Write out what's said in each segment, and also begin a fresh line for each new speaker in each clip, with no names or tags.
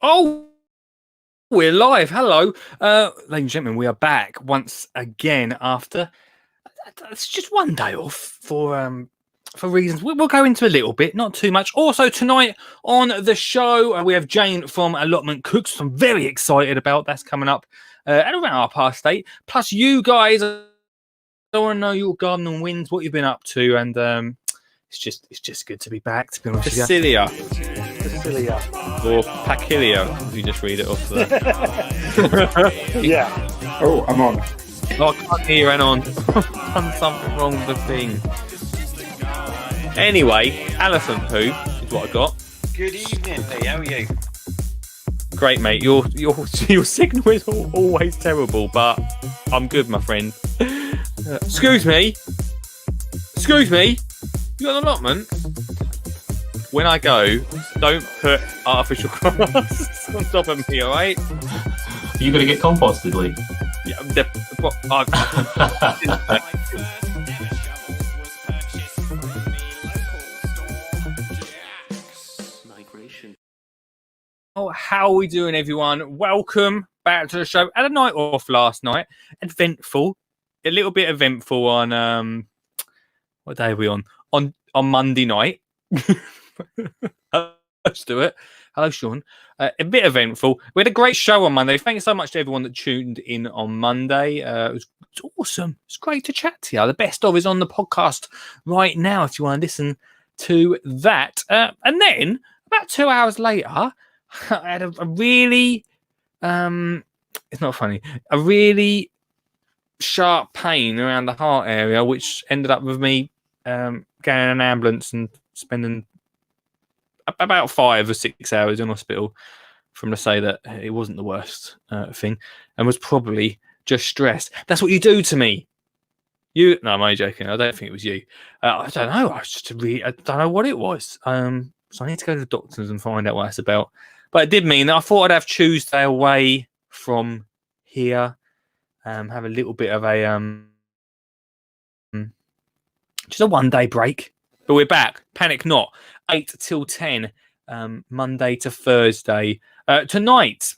Oh, we're live. Hello. Ladies and gentlemen, we are back once again after it's just one day off for reasons we'll go into a little bit, not too much. Also tonight on the show, we have Jayne from Allotment Cooks. I'm very excited about that's coming up at around 8:30. Plus, you guys, I want to know your garden and wins, what you've been up to, and it's just good to be back. To be honest with you.
Facilia.
Or Pacilia, if you just read it off there.
Yeah. Oh, I'm on.
Oh, I can't hear you, on. I've done something wrong with the thing. Anyway, Allotment Poo is what I got.
Good evening, Lee. How are you?
Great, mate. Your signal is always terrible, but I'm good, my friend. Excuse me. You got an allotment? When I go, don't put artificial grass on top of me, alright?
You're going to get composted, Lee.
Yeah, Oh, how are we doing, everyone? Welcome back to the show. Had a night off last night. Eventful. A little bit eventful on what day are we on? On Monday night. Let's do it. Hello, Sean. A bit eventful. We had a great show on Monday. Thanks so much to everyone that tuned in on Monday. It was awesome. It's great to chat to you. The best of is on the podcast right now if you want to listen to that. And then about 2 hours later, I had a really it's not funny. A really sharp pain around the heart area, which ended up with me getting an ambulance and spending about 5 or 6 hours in hospital from to say that it wasn't the worst thing and was probably just stress. That's what you do to me. No, I'm only joking. I don't think it was you. I don't know. I don't know what it was. So I need to go to the doctors and find out what it's about. But it did mean that I thought I'd have Tuesday away from here, have a little bit of a just a 1 day break. But we're back. Panic not. 8 till 10, Monday to Thursday. Tonight,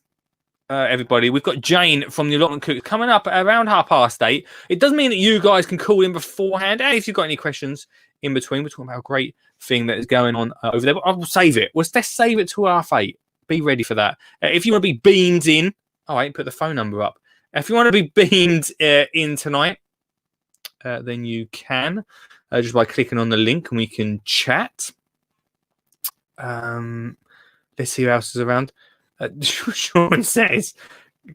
everybody, we've got Jayne from the Allotment Cooks coming up at around 8:30. It does mean that you guys can call in beforehand. And if you've got any questions in between, we're talking about a great thing that is going on over there. But I will save it. Let's save it to 8:30. Be ready for that. If you want to be beamed in, all right, put the phone number up. If you want to be beamed in tonight, then you can. Just by clicking on the link and we can chat. Let's see who else is around. Sean says,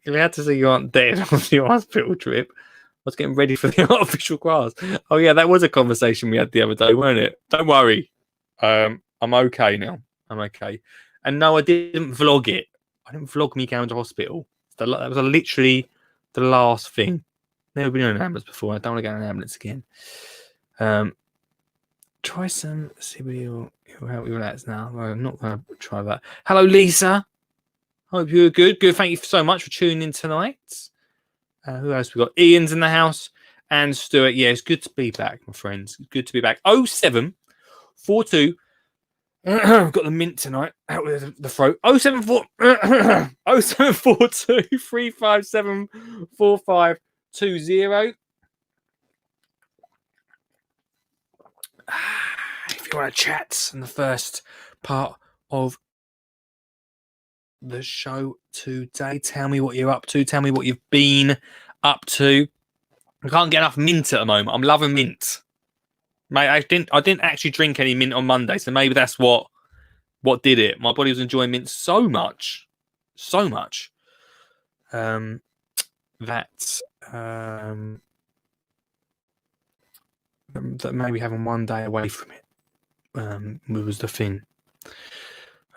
glad to see you aren't dead on your hospital trip. I was getting ready for the artificial grass. Oh, yeah, that was a conversation we had the other day, weren't it? Don't worry. I'm okay now. I'm okay. And no, I didn't vlog it. I didn't vlog me going to hospital. That was literally the last thing. Never been in an ambulance before. I don't want to go in an ambulance again. Try some. See where you'll help you relax now. Well, I'm not going to try that. Hello, Lisa. Hope you're good. Good. Thank you so much for tuning in tonight. Who else we got? Ian's in the house and Stuart. Yeah, it's good to be back, my friends. It's good to be back. 0742. I've got the mint tonight out with the throat. 0742 357 4520. If you want to chat in the first part of the show today, tell me what you're up to. Tell me what you've been up to. I can't get enough mint at the moment. I'm loving mint, mate. I didn't actually drink any mint on Monday, so maybe that's what did it. My body was enjoying mint so much, that maybe having 1 day away from it was the thing.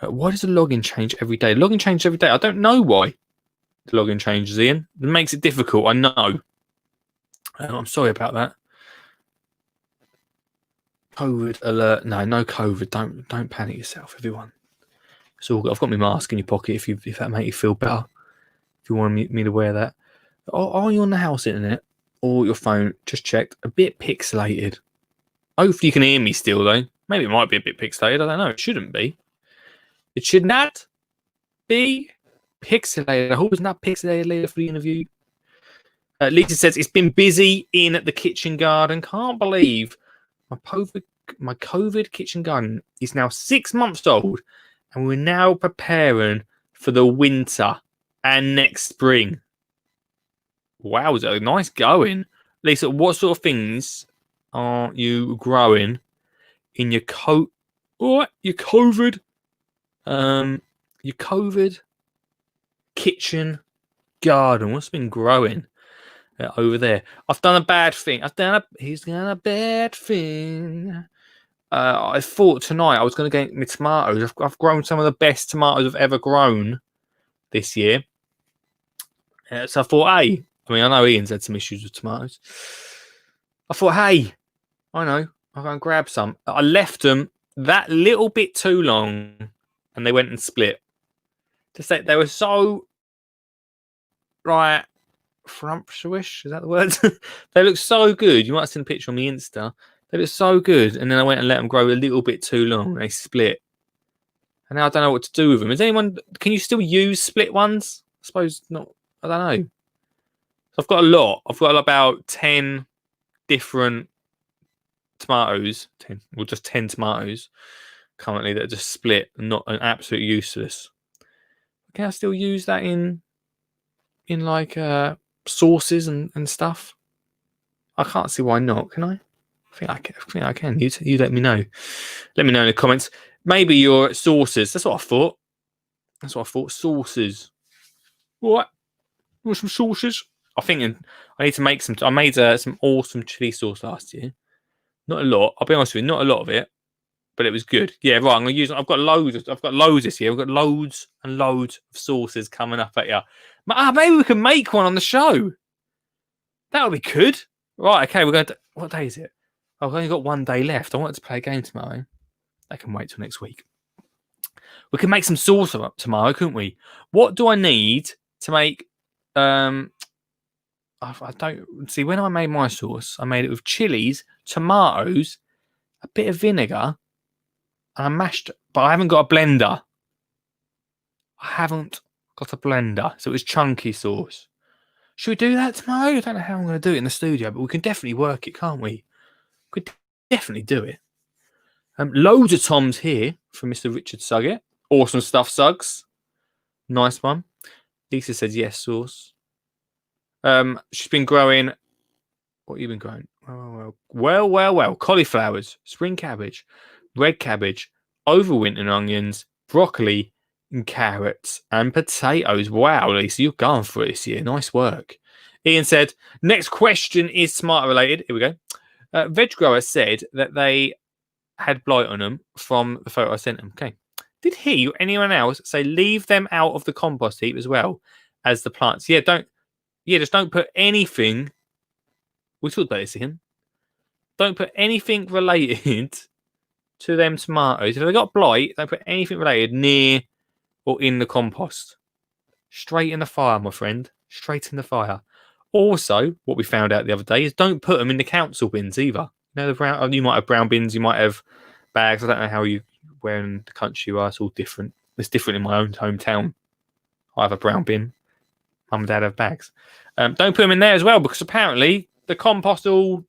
Why does the login change every day? Login changes every day. I don't know why the login changes, Ian. It makes it difficult. I know. I'm sorry about that. COVID alert. No COVID. Don't panic yourself, everyone. So I've got my mask in your pocket if that makes you feel better. If you want me to wear that. Are you on the house internet or your phone? Just checked. A bit pixelated. Hopefully you can hear me still though. Maybe it might be a bit pixelated. I don't know. It shouldn't be. It should not be pixelated. I hope it's not pixelated later for the interview. Lisa says it's been busy in the kitchen garden. Can't believe my COVID kitchen garden is now 6 months old, and we're now preparing for the winter and next spring. Wow, is it nice going, Lisa? What sort of things are you growing in your your COVID kitchen garden? What's been growing over there? I've done a bad thing. He's done a bad thing. I thought tonight I was going to get my tomatoes. I've grown some of the best tomatoes I've ever grown this year. So I thought, hey, I know Ian's had some issues with tomatoes. I thought, hey, I know, I'll go and grab some. I left them that little bit too long, and they went and split. Just say they were so frumptuous. Is that the word? They look so good. You might have seen a picture on my Insta. They look so good, and then I went and let them grow a little bit too long. They split, and now I don't know what to do with them. Can you still use split ones? I suppose not. I don't know. I've got a lot. I've got about 10 different tomatoes. 10 tomatoes currently that are just split and not an absolute useless. Can I still use that in like sauces and stuff? I can't see why not. Can I? I think I can. You let me know. Let me know in the comments. Maybe your sauces. That's what I thought. Sauces. What? Want some sauces? I'm thinking I need to make some. I made some awesome chili sauce last year. Not a lot. I'll be honest with you. Not a lot of it, but it was good. Yeah, right. I'm gonna use. I've got loads this year. I've got loads and loads of sauces coming up at you. Maybe we can make one on the show. That would be good. Right. Okay. We're going to. What day is it? I've only got 1 day left. I wanted to play a game tomorrow. That can wait till next week. We can make some sauce up tomorrow, couldn't we? What do I need to make? I don't see. When I made my sauce, I made it with chilies, tomatoes, a bit of vinegar, and I mashed it. But I haven't got a blender. So it was chunky sauce. Should we do that tomorrow? I don't know how I'm going to do it in the studio, but we can definitely work it, can't we? Could definitely do it. Loads of Toms here from Mr. Richard Suggett. Awesome stuff, Suggs. Nice one. Lisa says yes, sauce. She's been growing. What have you been growing? Well. Cauliflowers, spring cabbage, red cabbage, overwintering onions, broccoli, and carrots and potatoes. Wow, Lisa, you're going for it this year. Nice work. Ian said, next question is tomato related. Here we go. Veg grower said that they had blight on them from the photo I sent them. Okay. Did he or anyone else say leave them out of the compost heap as well as the plants? Just don't put anything. We talked about this again. Don't put anything related to them tomatoes. If they got blight, don't put anything related near or in the compost. Straight in the fire, my friend. Straight in the fire. Also, what we found out the other day is don't put them in the council bins either. You know, you might have brown bins, you might have bags. I don't know where in the country you are. It's all different. It's different in my own hometown. I have a brown bin. Mum and Dad have bags. Don't put them in there as well because apparently the compost all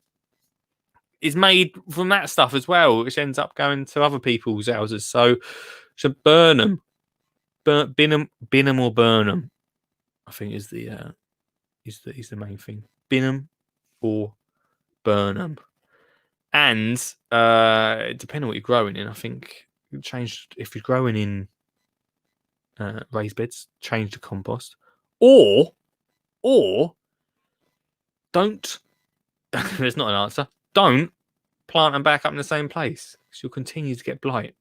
is made from that stuff as well, which ends up going to other people's houses. So burn them. Bin them or burn them, I think is the main thing. Bin them or burn them. And depending on what you're growing in, I think change if you're growing in raised beds, change the compost. Or don't. There's not an answer. Don't plant them back up in the same place because you'll continue to get blight.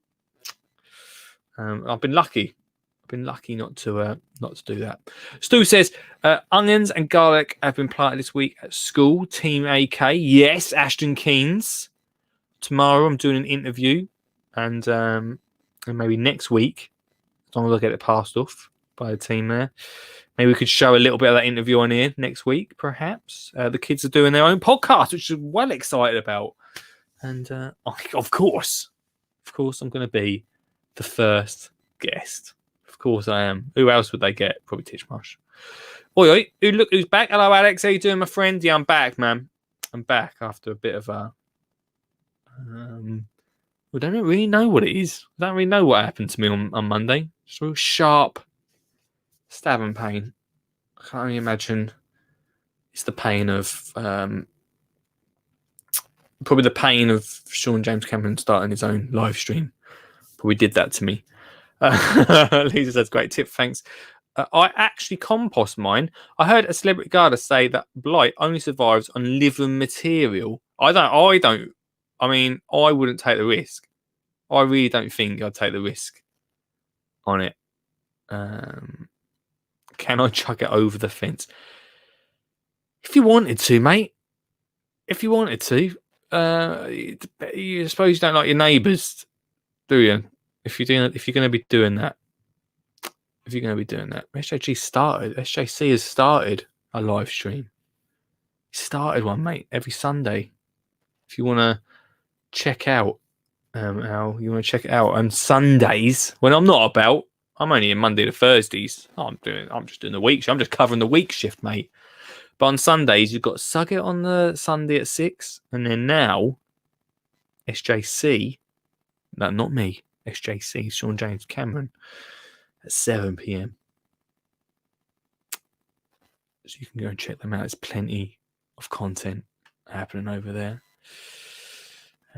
I've been lucky not to do that. Stu says onions and garlic have been planted this week at school. Team AK, yes. Ashton Keynes. Tomorrow I'm doing an interview, and maybe next week, as long as I get it passed off by the team there, maybe we could show a little bit of that interview on here next week. Perhaps the kids are doing their own podcast, which I'm well excited about, and of course, I'm going to be the first guest. Of course I am. Who else would they get? Probably Titchmarsh. Oi, look who's back. Hello, Alex. How you doing, my friend? Yeah, I'm back, man. I'm back after a bit of a... we don't really know what it is. I don't really know what happened to me on Monday. Just a real sharp stabbing pain. I can't really imagine it's the pain of... probably the pain of Sean James Cameron starting his own live stream. Probably did that to me. Lisa says, great tip, thanks. I actually compost mine. I heard a celebrity gardener say that blight only survives on living material. I mean, I wouldn't take the risk. I really don't think I'd take the risk on it. Can I chuck it over the fence? If you wanted to, mate. If you wanted to. You suppose you don't like your neighbours, do you? If you're going to be doing that. SJC has started a live stream. He started one, mate, every Sunday. If you want to check out how you want to check it out on Sundays when I'm not about. I'm only in Monday to Thursdays. I'm just doing the week. I'm just covering the week shift, mate. But on Sundays, you've got Sugget on the Sunday at 6, and then now SJC. No, not me. SJC, Sean James Cameron, at 7 p.m. So you can go and check them out. There's plenty of content happening over there.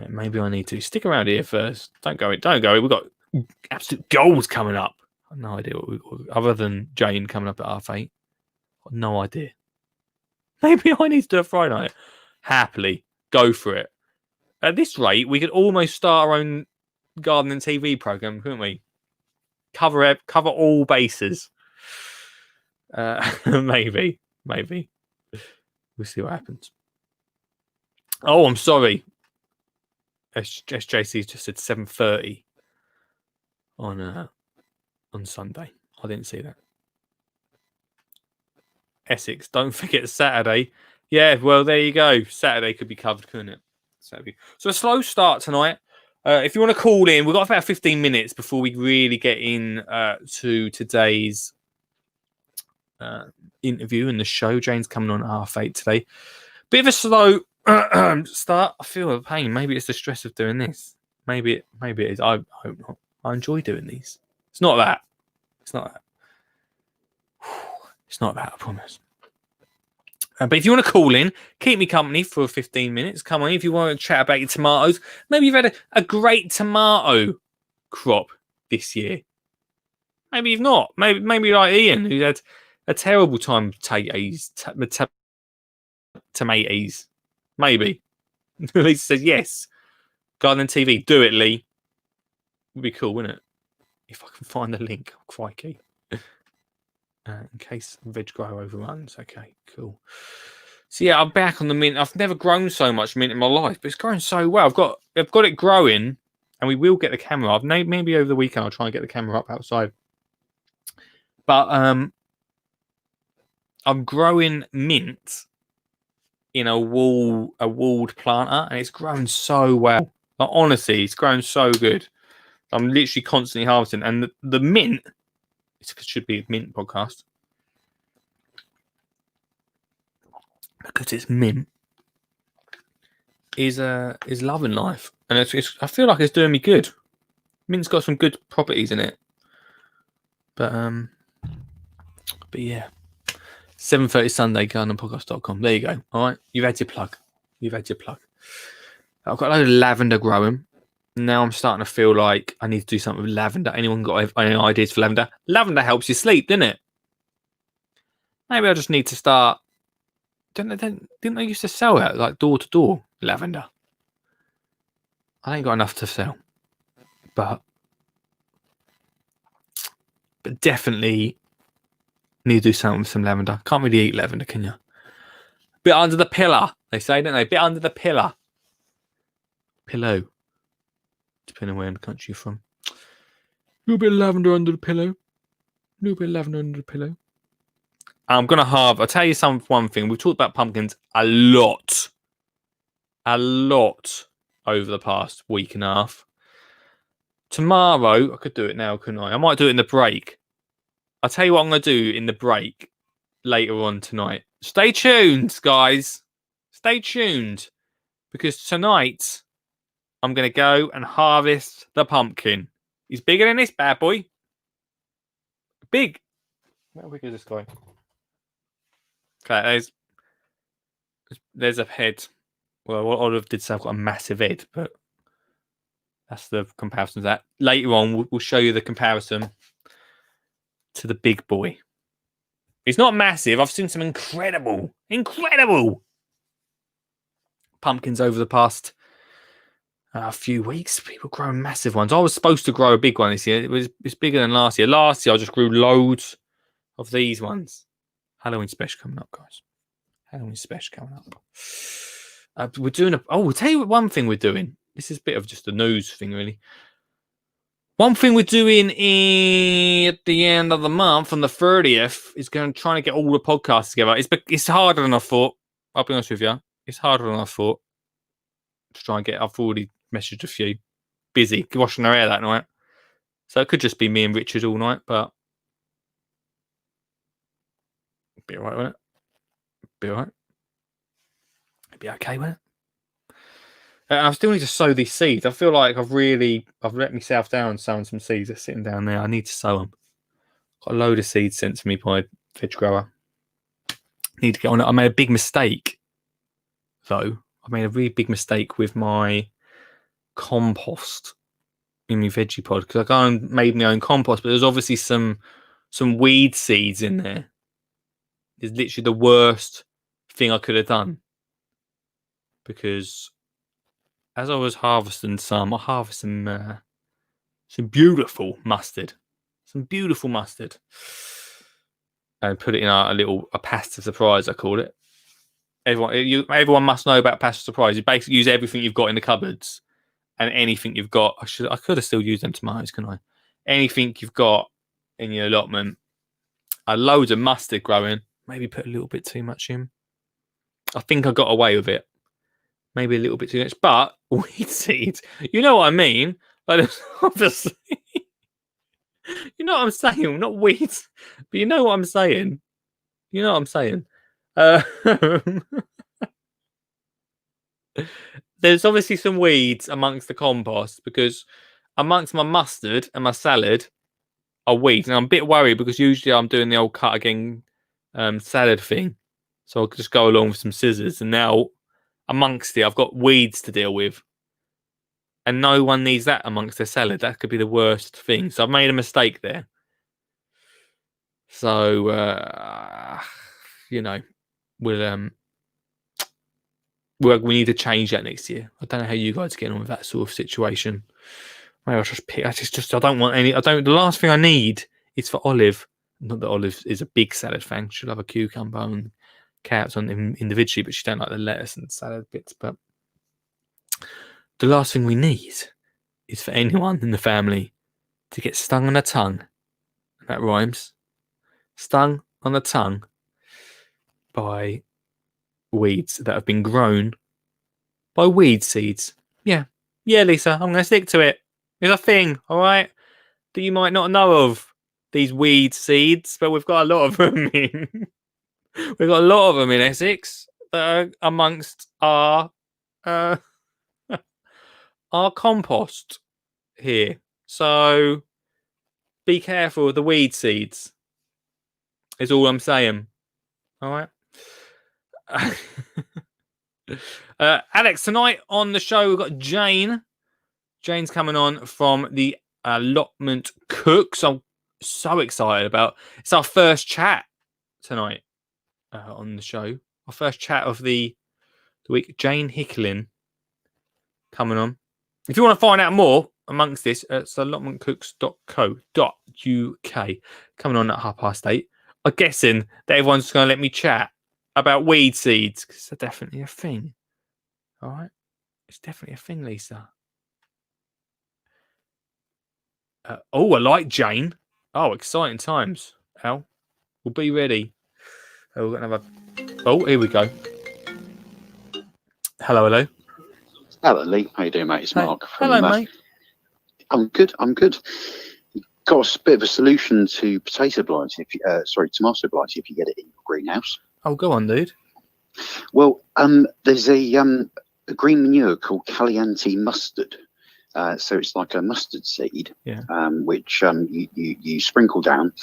Maybe I need to stick around here first. Don't go. We've got absolute goals coming up. I've no idea what other than Jayne coming up at 8:30. I've no idea. Maybe I need to do a Friday night. Happily go for it. At this rate, we could almost start our own gardening TV program, couldn't we? Cover all bases. Maybe. We'll see what happens. Oh, I'm sorry. SJC just said 7:30 on Sunday. I didn't see that. Essex, don't forget Saturday. Yeah, well, there you go. Saturday could be covered, couldn't it? Saturday. So a slow start tonight. If you want to call in, we've got about 15 minutes before we really get in to today's interview and the show. Jayne's coming on at 8:30 today. Bit of a slow start. I feel a pain. Maybe it's the stress of doing this. Maybe it is. I hope not. I enjoy doing these. It's not that. It's not that, I promise. But if you want to call in, keep me company for 15 minutes. Come on, if you want to chat about your tomatoes. Maybe you've had a great tomato crop this year. Maybe you've not. Maybe like Ian, who's had a terrible time with tomatoes. Maybe. Lisa says yes. Gardening TV, do it, Lee. Would be cool, wouldn't it? If I can find the link. Oh, crikey. In case veg grower overruns. Okay, cool. So yeah, I'm back on the mint. I've never grown so much mint in my life, but it's growing so well. I've got it growing, and we will get the camera up. Maybe over the weekend I'll try and get the camera up outside. But I'm growing mint in a walled planter, and it's grown so well. Like, honestly, it's grown so good. I'm literally constantly harvesting, and the mint. It should be a mint podcast because it's mint is loving life, and it's I feel like it's doing me good. Mint's got some good properties in it, but yeah, 7:30 Sunday, gardenpodcast.com. There you go. All right, you've had your plug. I've got a load of lavender growing. Now I'm starting to feel like I need to do something with lavender. Anyone got any ideas for lavender? Lavender helps you sleep, doesn't it? Maybe I just need to start. Didn't they used to sell that like door to door lavender? I ain't got enough to sell, but definitely need to do something with some lavender. Can't really eat lavender, can you? Bit under the pillar, they say, don't they? Bit under the pillow. Depending on where in the country you're from. A little bit of lavender under the pillow. I'm going to I'll tell you one thing. We've talked about pumpkins a lot over the past week and a half. Tomorrow, I could do it now, couldn't I? I might do it in the break. I'll tell you what I'm going to do in the break later on tonight. Stay tuned, guys. Stay tuned. Because tonight, I'm going to go and harvest the pumpkin. He's bigger than this bad boy. Big. How big is this guy? Okay, there's a head. Well, Olive did say I've got a massive head, but that's the comparison to that. Later on, we'll show you the comparison to the big boy. He's not massive. I've seen some incredible pumpkins over the past few weeks. People growing massive ones. I was supposed to grow a big one this year. It's bigger than last year. Last year, I just grew loads of these ones. Halloween special coming up, guys. Halloween special coming up. We're doing we'll tell you one thing we're doing. This is a bit of just a news thing, really. One thing we're doing at the end of the month, on the 30th, is going to try to get all the podcasts together. It's harder than I thought. I'll be honest with you. It's harder than I thought to try and get. I've already messaged a few. Busy washing their hair that night, so it could just be me and Richard all night. But it'd be alright, wouldn't it? Be alright. It'd be okay, wouldn't it? I still need to sow these seeds. I feel like I've let myself down sowing some seeds. They're sitting down there. I need to sow them. Got a load of seeds sent to me by a veg grower. Need to get on it. I made a big mistake, though. I made a really big mistake with my compost in my veggie pod, because I gone and made my own compost, but there's obviously some weed seeds in there. It's literally the worst thing I could have done, because as I was harvesting I harvested some beautiful mustard. And put it in a pasta surprise, I call it. Everyone must know about pasta surprise. You basically use everything you've got in the cupboards and anything you've got. I could have still used them tomatoes, couldn't I? Anything you've got in your allotment. Loads of mustard growing. Maybe put a little bit too much in. I think I got away with it. Maybe a little bit too much, but weed seeds. You know what I mean? Like, obviously, you know what I'm saying. Not weeds, but you know what I'm saying. There's obviously some weeds amongst the compost, because amongst my mustard and my salad are weeds, and I'm a bit worried because usually I'm doing the old cut again salad thing, so I'll just go along with some scissors, and now amongst it, I've got weeds to deal with. And no one needs that amongst their salad. That could be the worst thing. So I've made a mistake there. So, we need to change that next year. I don't know how you guys get on with that sort of situation. Maybe I'll just pick. I don't want any. The last thing I need is for Olive. Not that Olive is a big salad fan. She'll have a cucumber and carrots on them individually, but she don't like the lettuce and salad bits. But the last thing we need is for anyone in the family to get stung on the tongue. That rhymes. Stung on the tongue by weeds that have been grown by weed seeds. Yeah, Lisa, I'm going to stick to it. It's a thing, all right, that you might not know of, these weed seeds, but we've got a lot of them in. We've got a lot of them in Essex that are amongst our compost here. So be careful of the weed seeds, is all I'm saying. All right. Alex, tonight on the show we've got Jayne. Jayne's coming on from the Allotment Cooks. I'm so excited about. It's our first chat tonight on the show. Our first chat of the week. Jayne Hicklin coming on. If you want to find out more amongst this, it's allotmentcooks.co.uk. Coming on at 8:30. I'm guessing that everyone's going to let me chat about weed seeds, because it's definitely a thing. All right? It's definitely a thing, Lisa. I like Jayne. Oh, exciting times. Al, we'll be ready. We're going to have here we go. Hello.
Hello, Lee. How you doing, mate? It's Mark.
Hello, mate.
I'm good. got a bit of a solution to potato blight. Tomato blight if you get it in your greenhouse.
Oh, go on, dude.
Well, there's a green manure called Caliante Mustard. So it's like a mustard seed, which you sprinkle down.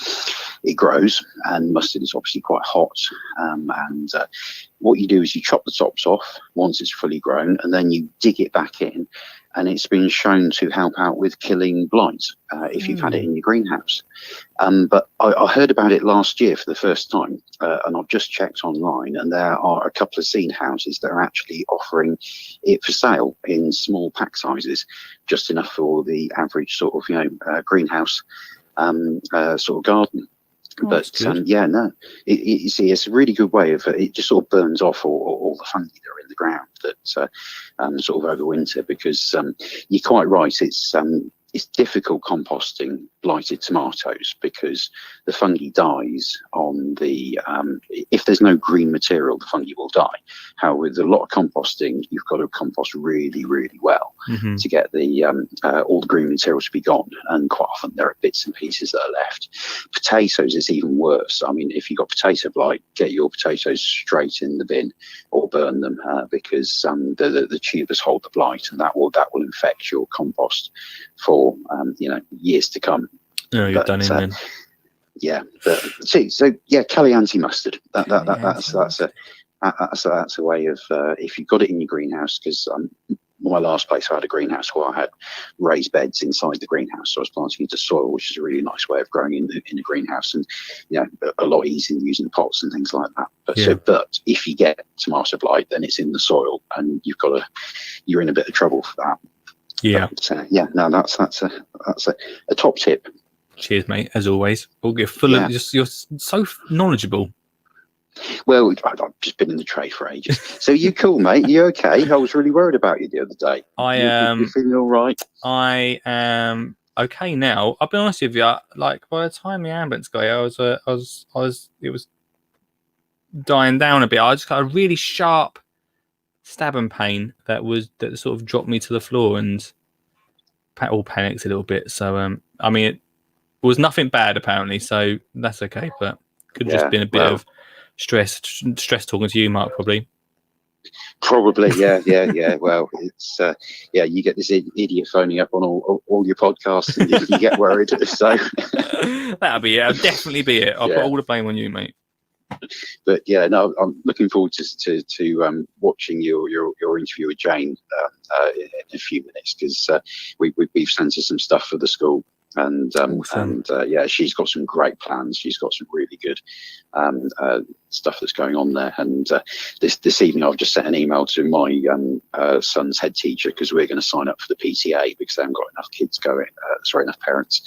It grows, and mustard is obviously quite hot. And what you do is you chop the tops off once it's fully grown, and then you dig it back in. And it's been shown to help out with killing blight if you've had it in your greenhouse. But I heard about it last year for the first time, and I've just checked online, and there are a couple of seed houses that are actually offering it for sale in small pack sizes, just enough for the average sort of greenhouse sort of garden. But you see, it's a really good way of it just sort of burns off all the fungi that are in the ground that sort of overwinter, because you're quite right, it's difficult composting blighted tomatoes because the fungi dies on the if there's no green material, the fungi will die. However, with a lot of composting, you've got to compost really, really well to get the all the green material to be gone, and quite often there are bits and pieces that are left. Potatoes is even worse. I mean, if you've got potato blight, get your potatoes straight in the bin or burn them because the tubers hold the blight, and that will infect your compost for years to come.
Oh, you've done it then.
Yeah, but Caliante mustard. That's a way of if you've got it in your greenhouse, because my last place I had a greenhouse where I had raised beds inside the greenhouse, so I was planting into soil, which is a really nice way of growing in the greenhouse, and a lot easier than using pots and things like that. But if you get tomato blight, then it's in the soil, and you're in a bit of trouble for that.
Yeah.
But, that's a top tip.
Cheers, mate. As always, we'll get full of you're so knowledgeable.
Well, I've just been in the trade for ages. So you cool, mate? You okay? I was really worried about you the other day. You feeling all right?
I am okay now. I'll be honest with you. Like by the time the ambulance got here, it was dying down a bit. I just got a really sharp stabbing pain that sort of dropped me to the floor, and all panicked a little bit. So I mean, it was nothing bad apparently, so that's okay. But could have just been a bit of stress talking to you, Mark, probably. Yeah. Well, it's you get this idiot phoning up on all your podcasts, and you get worried. So that'll be it. I'll definitely be it. I'll put all the blame on you, mate.
But I'm looking forward to watching your interview with Jayne in a few minutes, because we've sent her some stuff for the school, and
awesome.
She's got some great plans. She's got some really good stuff that's going on there. And this evening I've just sent an email to my son's head teacher, because we're going to sign up for the PTA because they haven't got enough kids enough parents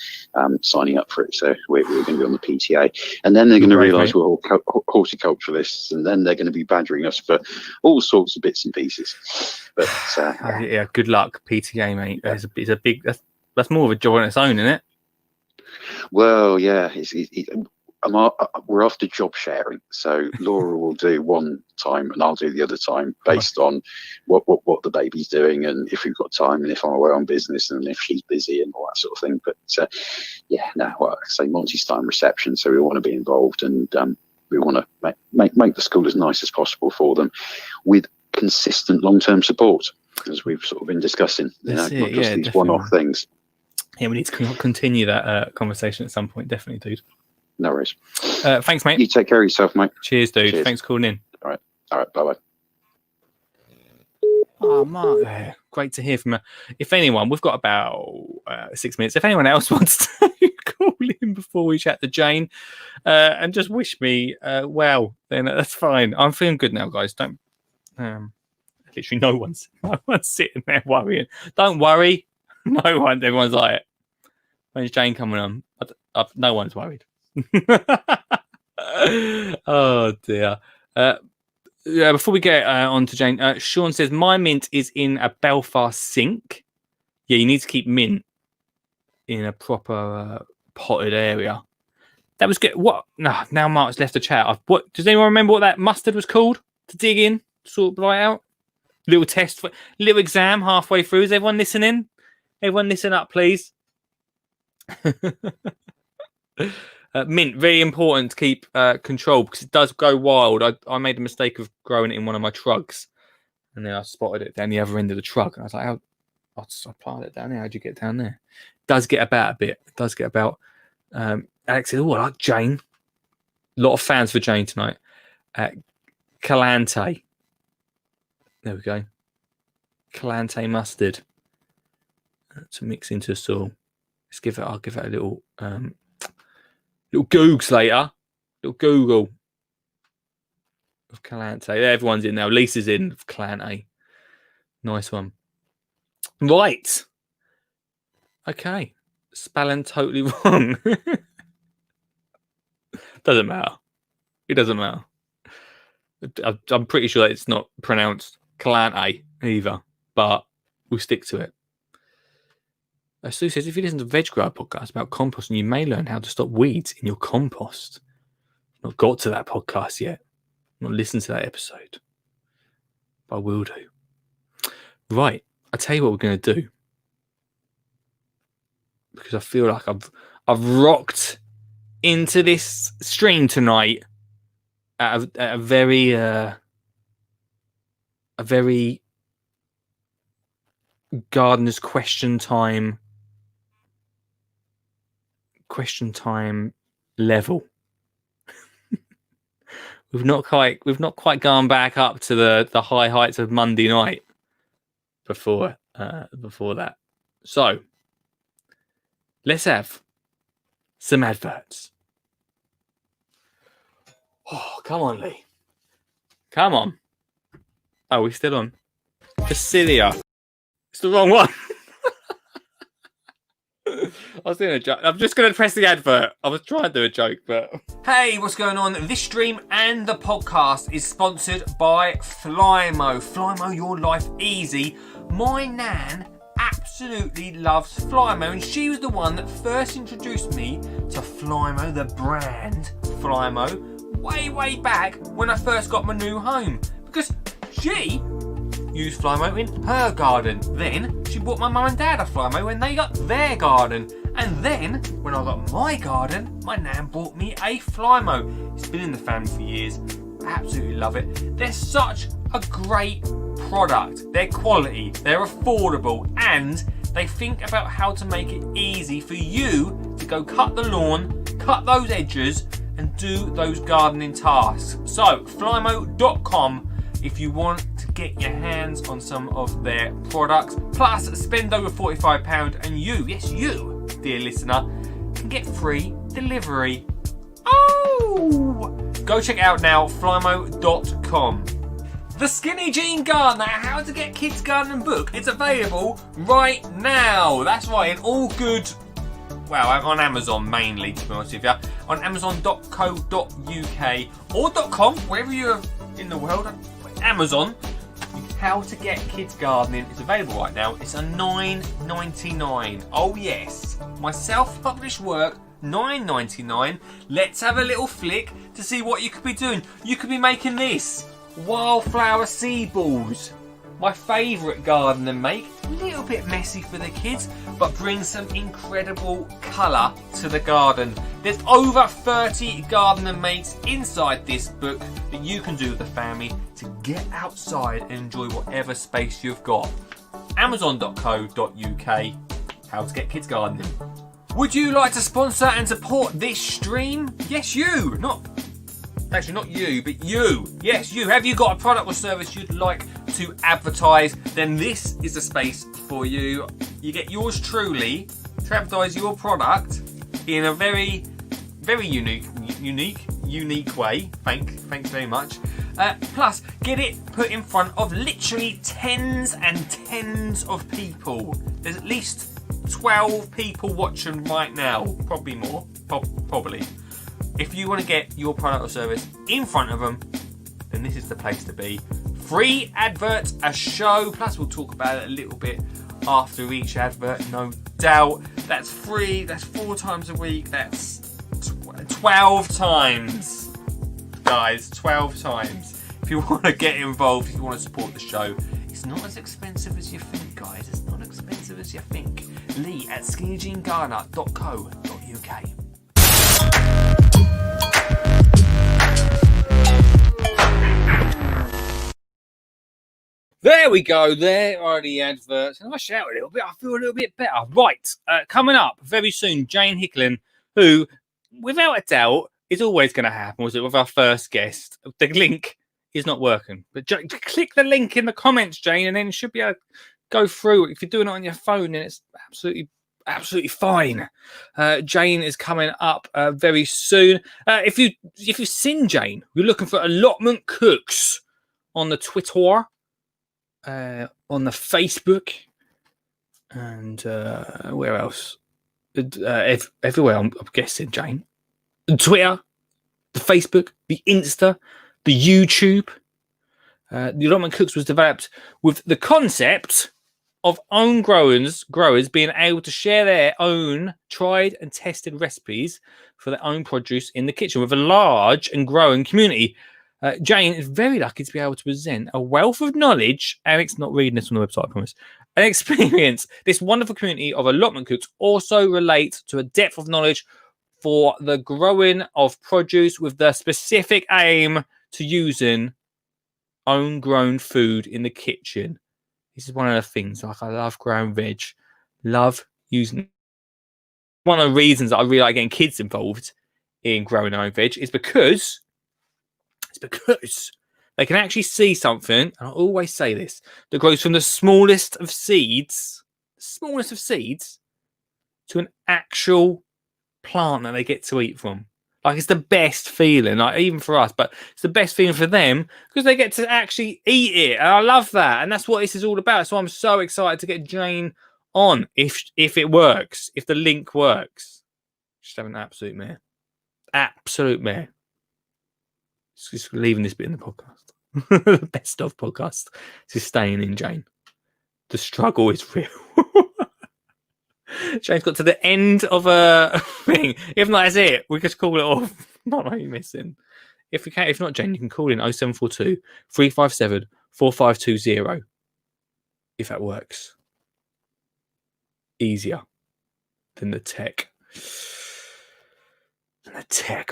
signing up for it. So we're going to be on the PTA, and then they're going to realise we're all horticulturalists, and then they're going to be badgering us for all sorts of bits and pieces. But
good luck, PTA, mate. It's a big. That's more of a job on its own, isn't it?
Well, yeah. We're after job sharing, so Laura will do one time and I'll do the other time, based on what the baby's doing, and if we've got time, and if I'm away on business, and if she's busy, and all that sort of thing. But I say Monty's time reception, so we want to be involved, and we want to make the school as nice as possible for them, with consistent long-term support, as we've sort of been discussing. Not just these one-off things.
Yeah, we need to continue that conversation at some point. Definitely, dude.
No worries.
Thanks, mate.
You take care of yourself, mate.
Cheers, dude.
Cheers.
Thanks for calling in.
All right. Bye-bye.
Oh, Mark, great to hear from you. If anyone, we've got about 6 minutes. If anyone else wants to call in before we chat to Jayne and just wish me well, then that's fine. I'm feeling good now, guys. Don't. Literally, no one's sitting there worrying. Don't worry. No one. Everyone's like, when's Jayne coming on? No one's worried. Oh dear. Before we get on to Jayne, Sean says my mint is in a Belfast sink. Yeah, you need to keep mint in a proper potted area. That was good. What? No, now Mark's left the chat. What? Does anyone remember what that mustard was called? To dig in, sort of blight out. Little test, little exam halfway through. Is everyone listening? Everyone listen up, please. Mint, very important to keep control because it does go wild. I made the mistake of growing it in one of my trugs, and then I spotted it down the other end of the trug. And I was like, I planted it down there. How'd you get down there? It does get about a bit. It does get about. Alex said, "Oh, I like Jayne." A lot of fans for Jayne tonight. Caliante. There we go. Caliante Mustard to mix into a sauce. I'll give it a little googs later. Little Google of Caliante. Everyone's in now. Lisa's in of Caliante. Nice one. Right. Okay. Spelling totally wrong. Doesn't matter. It doesn't matter. I'm pretty sure that it's not pronounced Caliante either, but we'll stick to it. Sue says, if you listen to Veg Grower podcast about composting, you may learn how to stop weeds in your compost. Not got to that podcast yet. Not listened to that episode. But I will do. Right. I'll tell you what we're going to do. Because I feel like I've rocked into this stream tonight at a very gardener's question time level. we've not quite gone back up to the high heights of Monday night before that. So let's have some adverts. Oh, come on, Lee. Come on. Oh, we're still on. Facilia. It's the wrong one. I was doing a joke. I'm just going to press the advert. I was trying to do a joke, but... Hey, what's going on? This stream and the podcast is sponsored by Flymo. Flymo, your life easy. My nan absolutely loves Flymo, and she was the one that first introduced me to Flymo, the brand Flymo, way back when I first got my new home, because she used Flymo in her garden. Then she bought my mum and dad a Flymo when they got their garden, and then when I got my garden, my nan bought me a Flymo. It's been in the family for years. I absolutely love it. They're such a great product. They're quality, they're affordable, and they think about how to make it easy for you to go cut the lawn, cut those edges, and do those gardening tasks. So flymo.com if you want to get your hands on some of their products, plus spend over £45, and you, yes you, dear listener, can get free delivery. Oh! Go check it out now, flymo.com. The Skinny Jean Gardener, How to Get Kids Gardening book, it's available right now. That's right, in all good... Well, on Amazon mainly, to be honest with you. On amazon.co.uk or .com, wherever you're in the world. Amazon, How to Get Kids Gardening is available right now. It's a $9.99. Oh yes, my self-published work, $9.99. Let's have a little flick to see what you could be doing. You could be making this. Wildflower seed balls. My favourite garden to make. A little bit messy for the kids, but brings some incredible colour to the garden. There's over 30 gardener mates inside this book that you can do with the family to get outside and enjoy whatever space you've got. Amazon.co.uk. How to Get Kids Gardening. Would you like to sponsor and support this stream? Yes, you. Actually, not you, but you. Yes, you. Have you got a product or service you'd like to advertise? Then this is the space for you. You get yours truly to advertise your product in a very, very unique way. Thanks very much. Plus, get it put in front of literally tens and tens of people. There's at least 12 people watching right now. Probably more. Probably. If you want to get your product or service in front of them, then this is the place to be. Free advert, a show, plus we'll talk about it a little bit after each advert, no doubt. That's free, that's 4 times a week, that's 12 times. Guys, 12 times. If you want to get involved, if you want to support the show, it's not as expensive as you think, guys. It's not expensive. expensive as you think. Lee at skinnyjeangarner.co.uk. There we go. There are the adverts. And I shout a little bit. I feel a little bit better. Right. Coming up very soon, Jayne Hicklin, who, without a doubt, is always going to happen. Was it with our first guest? The link is not working. But click the link in the comments, Jayne, and then it should be able to go through. If you're doing it on your phone, then it's absolutely fine. Jayne is coming up very soon. If you've seen Jayne, you're looking for Allotment Cooks on the Twitter, on the Facebook, and where else? Everywhere, I'm guessing, Jayne. The Twitter, the Facebook, the Insta, the YouTube. The Allotment Cooks was developed with the concept of own growers being able to share their own tried and tested recipes for their own produce in the kitchen with a large and growing community. Jayne is very lucky to be able to present a wealth of knowledge. Eric's not reading this on the website, I promise. An experience. This wonderful community of Allotment Cooks also relates to a depth of knowledge for the growing of produce with the specific aim to using own grown food in the kitchen. This is one of the things. Like, I love growing veg, love using. One of the reasons that I really like getting kids involved in growing their own veg is because they can actually see something, and I always say this, that grows from the smallest of seeds to an actual plant that they get to eat from. Like, it's the best feeling, like, even for us, but it's the best feeling for them because they get to actually eat it. And I love that. And that's what this is all about. So I'm so excited to get Jayne on if it works, if the link works. Just having an absolute mare. Absolute mare. Just leaving this bit in the podcast. The best of podcast. Just staying in, Jayne. The struggle is real. Jayne's got to the end of a thing. If not, that's it. We just call it off. Not like you're missing. If not, Jayne, you can call in 0742 357 4520. If that works. Easier than the tech.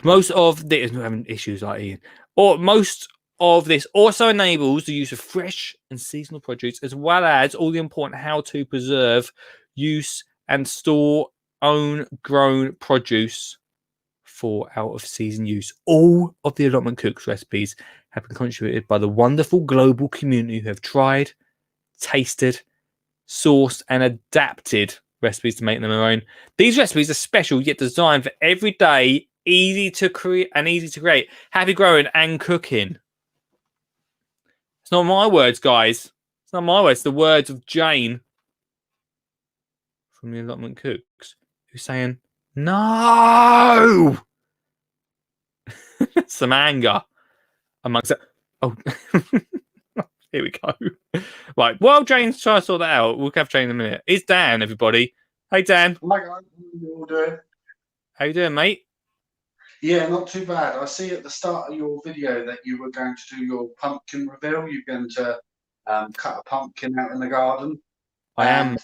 Most of this, having issues like Ian, or most of this also enables the use of fresh and seasonal produce, as well as all the important how to preserve, use, and store own grown produce for out of season use. All of the Allotment Cooks recipes have been contributed by the wonderful global community who have tried, tasted, sourced, and adapted recipes to make them their own. These recipes are special yet designed for everyday, easy to create, happy growing and cooking. It's not my words, guys. It's not my words. It's the words of Jayne from the Allotment Cooks, who's saying no. Some anger amongst it. Oh, here we go. Right, while Jayne's trying to sort that out, we'll have Jayne in a minute. It's Dan, everybody. Hey, Dan.
Oh my God, how you all doing?
How you doing, mate?
Yeah, not too bad. I see at the start of your video that you were going to do your pumpkin reveal. You're going to cut a pumpkin out in the garden.
I am.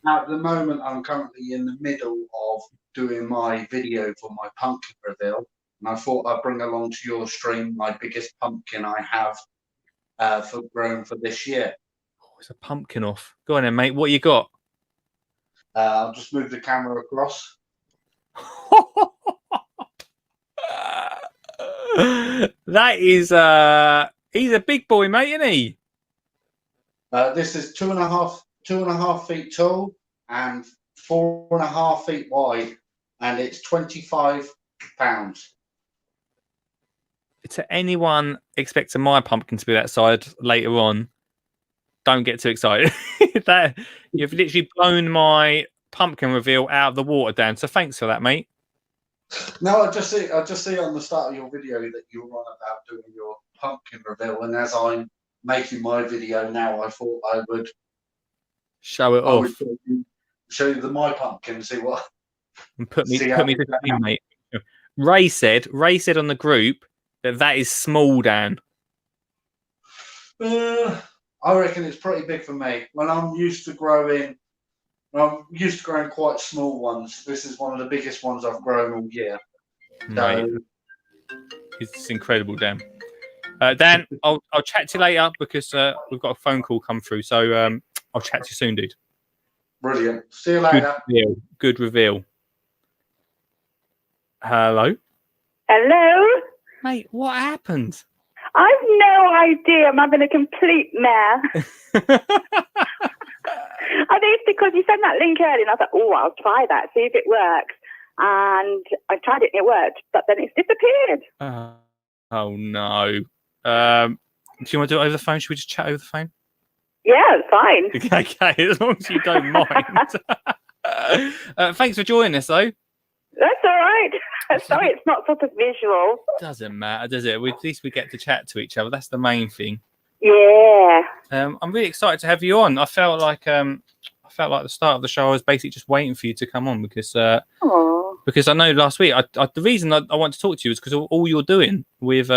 At the moment, I'm currently in the middle of doing my video for my pumpkin reveal. And I thought I'd bring along to your stream my biggest pumpkin I have for grown for this year.
Oh, it's a pumpkin off. Go on then, mate. What you got?
I'll just move the camera across.
That is he's a big boy, mate, isn't he?
This is 2.5 feet tall and 4.5 feet wide, and it's 25 pounds.
To anyone expecting my pumpkin to be that size later on, don't get too excited. That you've literally blown my pumpkin reveal out of the water, Dan. So thanks for that, mate.
No, I just see on the start of your video that you were on about doing your pumpkin reveal, and as I'm making my video now, I thought I would
show it off.
Show you my pumpkin, see what.
And put me to shame, mate. Ray said on the group that is small, Dan.
I I reckon it's pretty big for me. When I'm used to growing quite small ones. This is one of the biggest ones I've grown all year.
Mate, it's incredible, Dan. Dan, I'll chat to you later because we've got a phone call come through. So I'll chat to you soon, dude.
Brilliant. See you later.
Good reveal. Hello?
Hello?
Mate, what happened?
I've no idea. I'm having a complete mare. I think it's because you sent that link earlier and I thought, oh, I'll try that, see if it works. And I tried it and it worked, but then it's disappeared.
Oh, no. Do you want to do it over the phone? Should we just chat over the phone?
Yeah, it's fine.
Okay, as long as you don't mind. Thanks for joining us, though.
That's all right. Sorry, it's not sort of visual.
Doesn't matter, does it? At least we get to chat to each other. That's the main thing.
Yeah.
I'm really excited to have you on. I felt like the start of the show I was basically just waiting for you to come on because I know last week the reason I want to talk to you is because of all you're doing with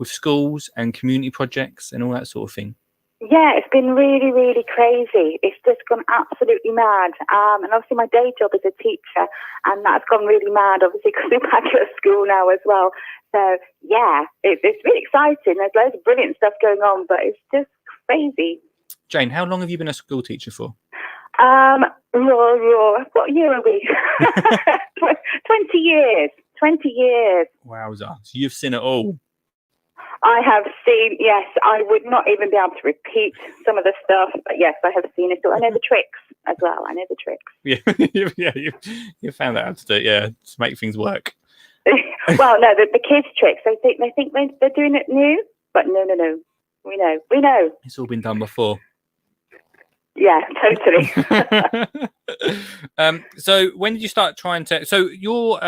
schools and community projects and all that sort of thing.
Yeah, it's been really, really crazy. It's just gone absolutely mad. And obviously my day job is a teacher, and that's gone really mad, obviously, because we're back at school now as well. So, yeah, it's really exciting. There's loads of brilliant stuff going on, but it's just crazy.
Jayne, how long have you been a school teacher for?
What year are we? 20 years. 20 years.
Wowza. So you've seen it all.
I have seen, yes, I would not even be able to repeat some of the stuff, but yes, I have seen it all. I know the tricks as well. I know the tricks.
Yeah, you found out how to do it, yeah, to make things work.
Well, no, the kids' tricks, they think they're doing it new, but no. We know.
It's all been done before.
Yeah, totally.
So when did you start trying to... So you're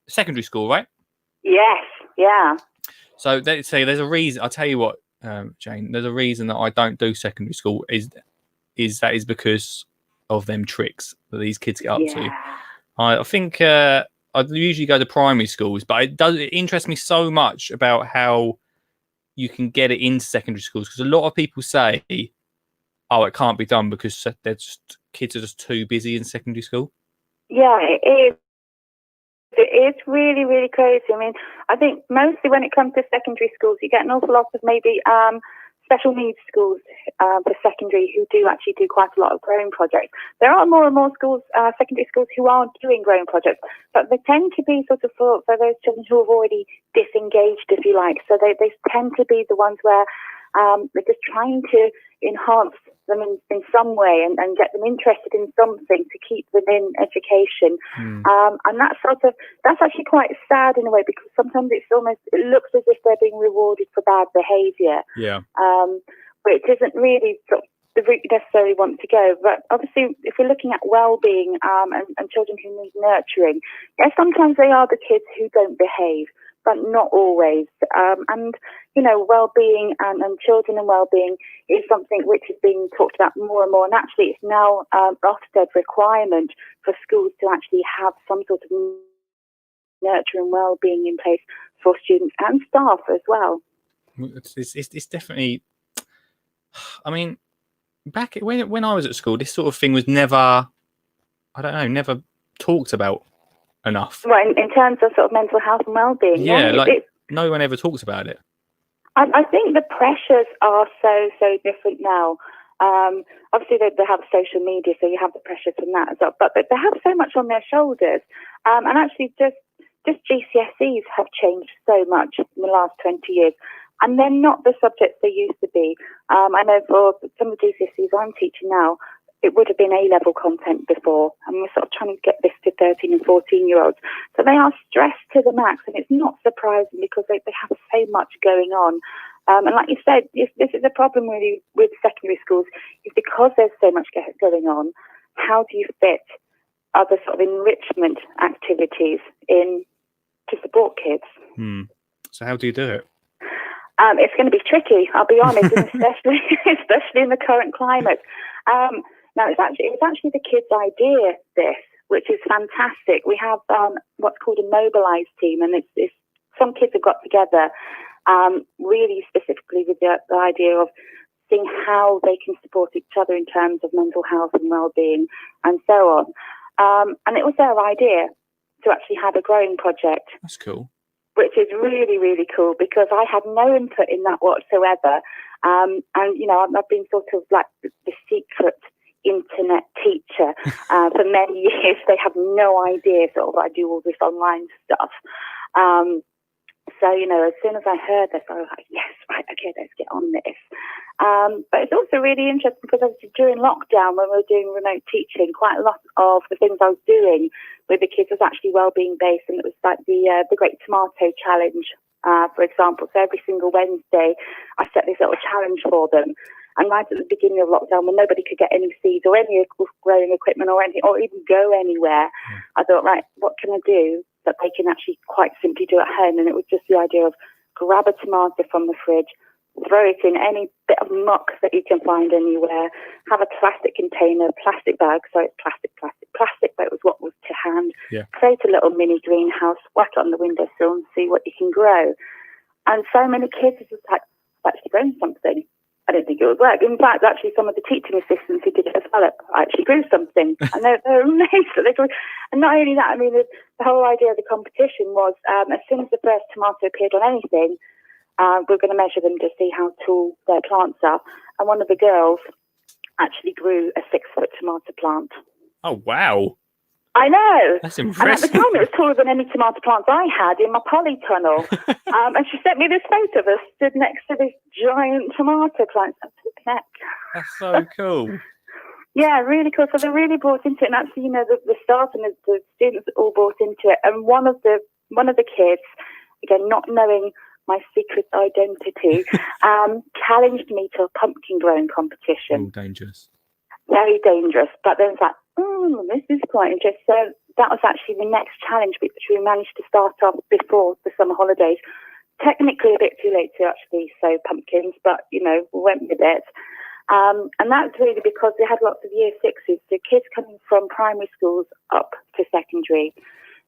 secondary school, right?
Yes, yeah.
So let's say there's a reason. I'll tell you what, Jayne. There's a reason that I don't do secondary school is because of them tricks that these kids get up to. I think I usually go to primary schools, but it interests me so much about how you can get it into secondary schools because a lot of people say, "Oh, it can't be done because kids are just too busy in secondary school." Yeah,
it is. It is really, really crazy. I mean, I think mostly when it comes to secondary schools, you get an awful lot of maybe special needs schools for secondary who do actually do quite a lot of growing projects. There are more and more schools, secondary schools, who are doing growing projects, but they tend to be sort of for those children who have already disengaged, if you like. So they tend to be the ones where they're just trying to enhance them in some way and get them interested in something to keep them in education. And that's actually quite sad in a way because sometimes it looks as if they're being rewarded for bad behaviour.
Yeah.
Which isn't really sort of the route you necessarily want to go. But obviously, if we're looking at well-being and children who need nurturing, yeah, sometimes they are the kids who don't behave, but not always. And, you know, well-being and children and well-being is something which is being talked about more and more. And actually, it's now Ofsted requirement for schools to actually have some sort of nurture and well-being in place for students and staff as well.
It's definitely... I mean, back when I was at school, this sort of thing was never talked about enough.
Right, in terms of sort of mental health and well-being.
Yeah, no one ever talks about it.
I think the pressures are so different now. Obviously, they have social media, so you have the pressures from that as well. But they have so much on their shoulders. And actually, just GCSEs have changed so much in the last 20 years. And they're not the subjects they used to be. I know for some of the GCSEs I'm teaching now, it would have been A-level content before, and we're sort of trying to get this to 13 and 14-year-olds. So they are stressed to the max, and it's not surprising because they have so much going on. And like you said, this is a problem really with secondary schools, is because there's so much going on, how do you fit other sort of enrichment activities in to support kids?
So how do you do it?
It's going to be tricky, I'll be honest, and especially in the current climate. Now, it's actually the kids' idea, this, which is fantastic. We have what's called a mobilised team, and it's some kids have got together really specifically with the idea of seeing how they can support each other in terms of mental health and well-being and so on. And it was their idea to actually have a growing project.
That's cool.
Which is really, really cool, because I had no input in that whatsoever. And, you know, I've been sort of like the secret internet teacher for many years. They have no idea sort of I do all this online stuff. So, you know, as soon as I heard this, I was like, yes, right, okay, let's get on this. But it's also really interesting because obviously during lockdown, when we were doing remote teaching, quite a lot of the things I was doing with the kids was actually wellbeing based, and it was like the Great Tomato Challenge, for example. So every single Wednesday, I set this little challenge for them. And right at the beginning of lockdown, when nobody could get any seeds or any growing equipment or anything, or even go anywhere, I thought, right, what can I do that they can actually quite simply do at home? And it was just the idea of grab a tomato from the fridge, throw it in any bit of muck that you can find anywhere, have a plastic container, plastic bag, so it's plastic, but it was what was to hand, create a little mini greenhouse, whack it on the windowsill and see what you can grow. And so many kids are just like, I've actually grown something. I don't think it would work. In fact, actually, some of the teaching assistants who did it as well, I actually grew something. And they're amazed that they grew. And not only that, I mean, the whole idea of the competition was as soon as the first tomato appeared on anything, we're going to measure them to see how tall their plants are. And one of the girls actually grew a 6-foot tomato plant.
Oh, wow.
I know.
That's impressive.
And at the time, it was taller than any tomato plants I had in my polytunnel. And she sent me this photo of us stood next to this giant tomato plant.
That's so cool.
Yeah, really cool. So they're really brought into it. And actually, you know, the staff and the students all brought into it. And one of the kids, again, not knowing my secret identity, challenged me to a pumpkin growing competition.
Oh, dangerous.
Very dangerous. But then it's like, this is quite interesting. So that was actually the next challenge, which we managed to start off before the summer holidays. Technically a bit too late to actually sow pumpkins, but, you know, we went with it. And that's really because they had lots of year sixes, so kids coming from primary schools up to secondary.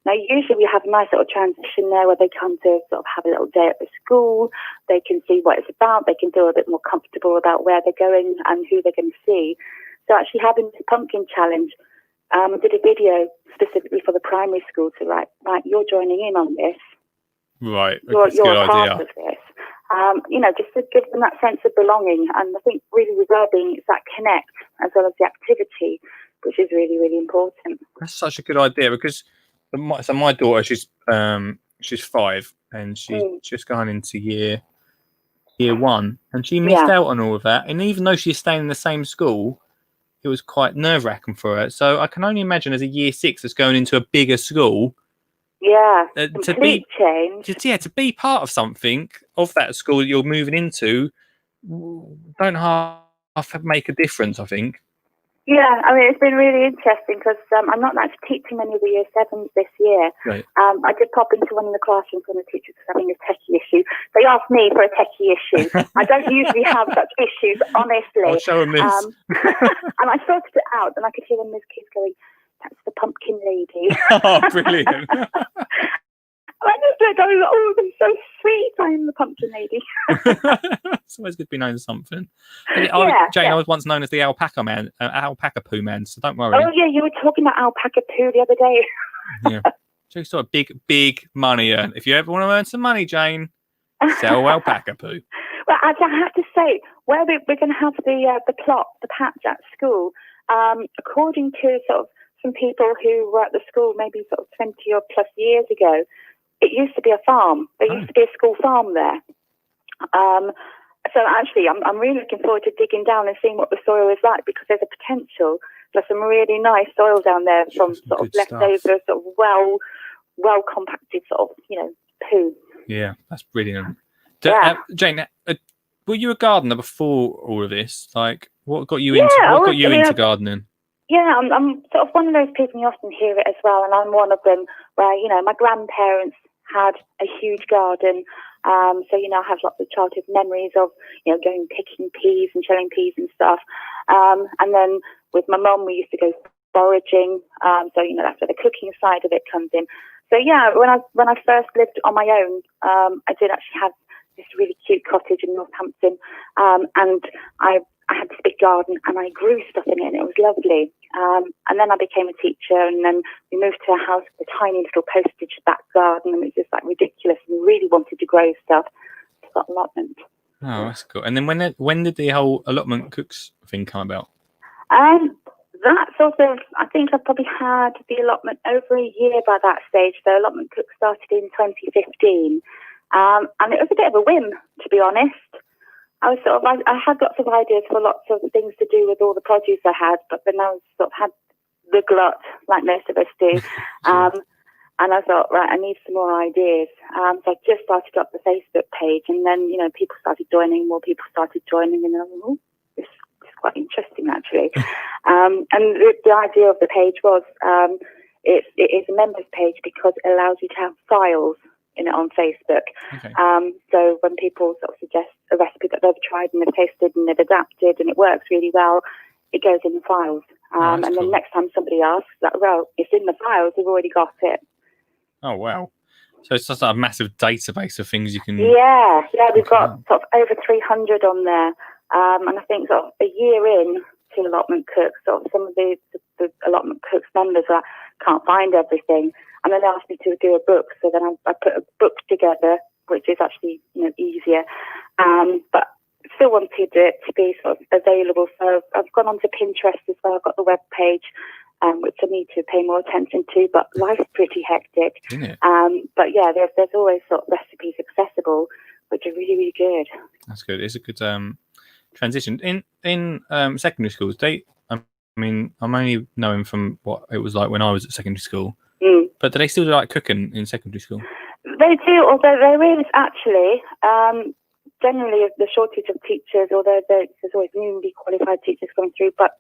Now, usually we have a nice little transition there where they come to sort of have a little day at the school. They can see what it's about. They can feel a bit more comfortable about where they're going and who they're going to see. So actually having this pumpkin challenge, I did a video specifically for the primary school to right, you're joining in on this.
Right,
you're
a
a part
idea.
of this. You know, just to give them that sense of belonging. And I think really with well-being, it's that connect as well as the activity, which is really, really important.
That's such a good idea because my daughter, she's 5 and she's just gone into year 1, and she missed out on all of that. And even though she's staying in the same school, it was quite nerve-wracking for her. So I can only imagine as a year 6 that's going into a bigger school.
Yeah,
complete
change.
To be part of something of that school that you're moving into, don't half make a difference, I think.
Yeah, I mean, it's been really interesting because I'm not actually teaching many of the year 7s this year.
Right.
I did pop into one of the classrooms when the teacher was having a techie issue. They asked me for a techie issue. I don't usually have such issues, honestly.
I'll show them this.
And I sorted it out, and I could hear them, those kids going, "That's the pumpkin lady."
Oh, brilliant.
I just looked, I was like, "Oh, I'm so sweet. I am the pumpkin lady."
It's always good to be known as something. Jayne, I was once known as the alpaca man, alpaca poo man, so don't worry.
Oh, yeah, you were talking about alpaca poo the other day.
Yeah. So sort of big money earn. If you ever want to earn some money, Jayne, sell alpaca poo.
Well, I have to say, where we're going to have the patch at school, according to sort of some people who were at the school maybe sort of 20 or plus years ago, it used to be a farm. There used to be a school farm there. So actually, I'm really looking forward to digging down and seeing what the soil is like, because there's a potential for some really nice soil down there from sort of leftover, sort of well compacted sort of, you know, poo.
Yeah, that's brilliant.
Jayne,
were you a gardener before all of this? Like, what got you into gardening?
Yeah, I'm sort of one of those people, you often hear it as well, and I'm one of them where, you know, my grandparents had a huge garden. So, you know, I have lots of childhood memories of, you know, going picking peas and shelling peas and stuff. And then with my mum, we used to go foraging. So, you know, that's where the cooking side of it comes in. So, yeah, when I first lived on my own, I did actually have this really cute cottage in Northampton, and I had this big garden and I grew stuff in it and it was lovely. And then I became a teacher, and then we moved to a house with a tiny little postage back garden, and it was just like ridiculous, and we really wanted to grow stuff. So got allotment.
Oh, that's cool. And then when did the whole Allotment Cooks thing come about?
That sort of, I think I probably had the allotment over a year by that stage. So Allotment Cooks started in 2015, and it was a bit of a whim, to be honest. I had lots of ideas for lots of things to do with all the produce I had, but then I had the glut, like most of us do. And I thought, right, I need some more ideas. So I just started up the Facebook page, and then, people started joining, more people started joining, and I was, oh, this is quite interesting, actually. And the idea of the page was, it is a members page because it allows you to have files in it on Facebook.
Okay.
So when people sort of suggest a recipe that they've tried and they've tasted and they've adapted and it works really well, it goes in the files. And
cool.
then next time somebody asks, well, it's in the files, we've already got it.
Oh, wow. So it's just a massive database of things you can...
Yeah, we've got sort of over 300 on there. And I think sort of a year in to Allotment Cooks, sort of some of the Allotment Cooks members can't find everything. And then they asked me to do a book, so then I put a book together, which is actually easier. But still wanted it to be sort of available. So I've gone onto Pinterest as well. I've got the web page, which I need to pay more attention to. But life's pretty hectic.
Isn't it?
But yeah, there's always sort of recipes accessible, which are really, really good.
That's good. It's a good transition. In secondary schools, I'm only knowing from what it was like when I was at secondary school. But do they still do like cooking in secondary school?
They do, although there is actually generally the shortage of teachers, although there's always newly qualified teachers coming through, but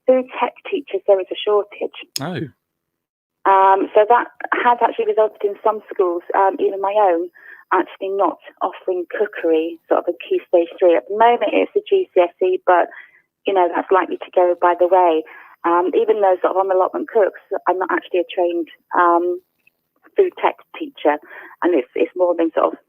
food tech teachers, there is a shortage.
Oh.
So that has actually resulted in some schools, even my own, actually not offering cookery, sort of a key stage 3. At the moment it's a GCSE, but that's likely to go by the way. Even though sort of I'm Allotment Cooks, I'm not actually a trained food tech teacher, and it's more than sort of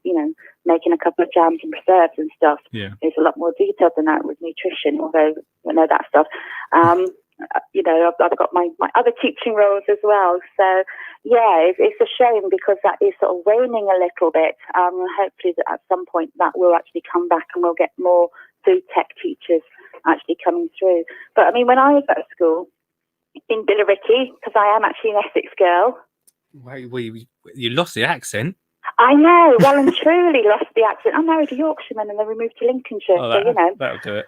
making a couple of jams and preserves and stuff.
Yeah,
it's a lot more detailed than that with nutrition, although I know that stuff. I've got my other teaching roles as well. So yeah, it's a shame because that is sort of waning a little bit. Hopefully that at some point that will actually come back and we'll get more food tech teachers actually coming through. But I mean, when I was at school in Billericay, because I am actually an Essex girl.
Wait, you lost the accent.
I know, well and truly lost the accent. I married a Yorkshireman and then we moved to Lincolnshire,
that'll do it.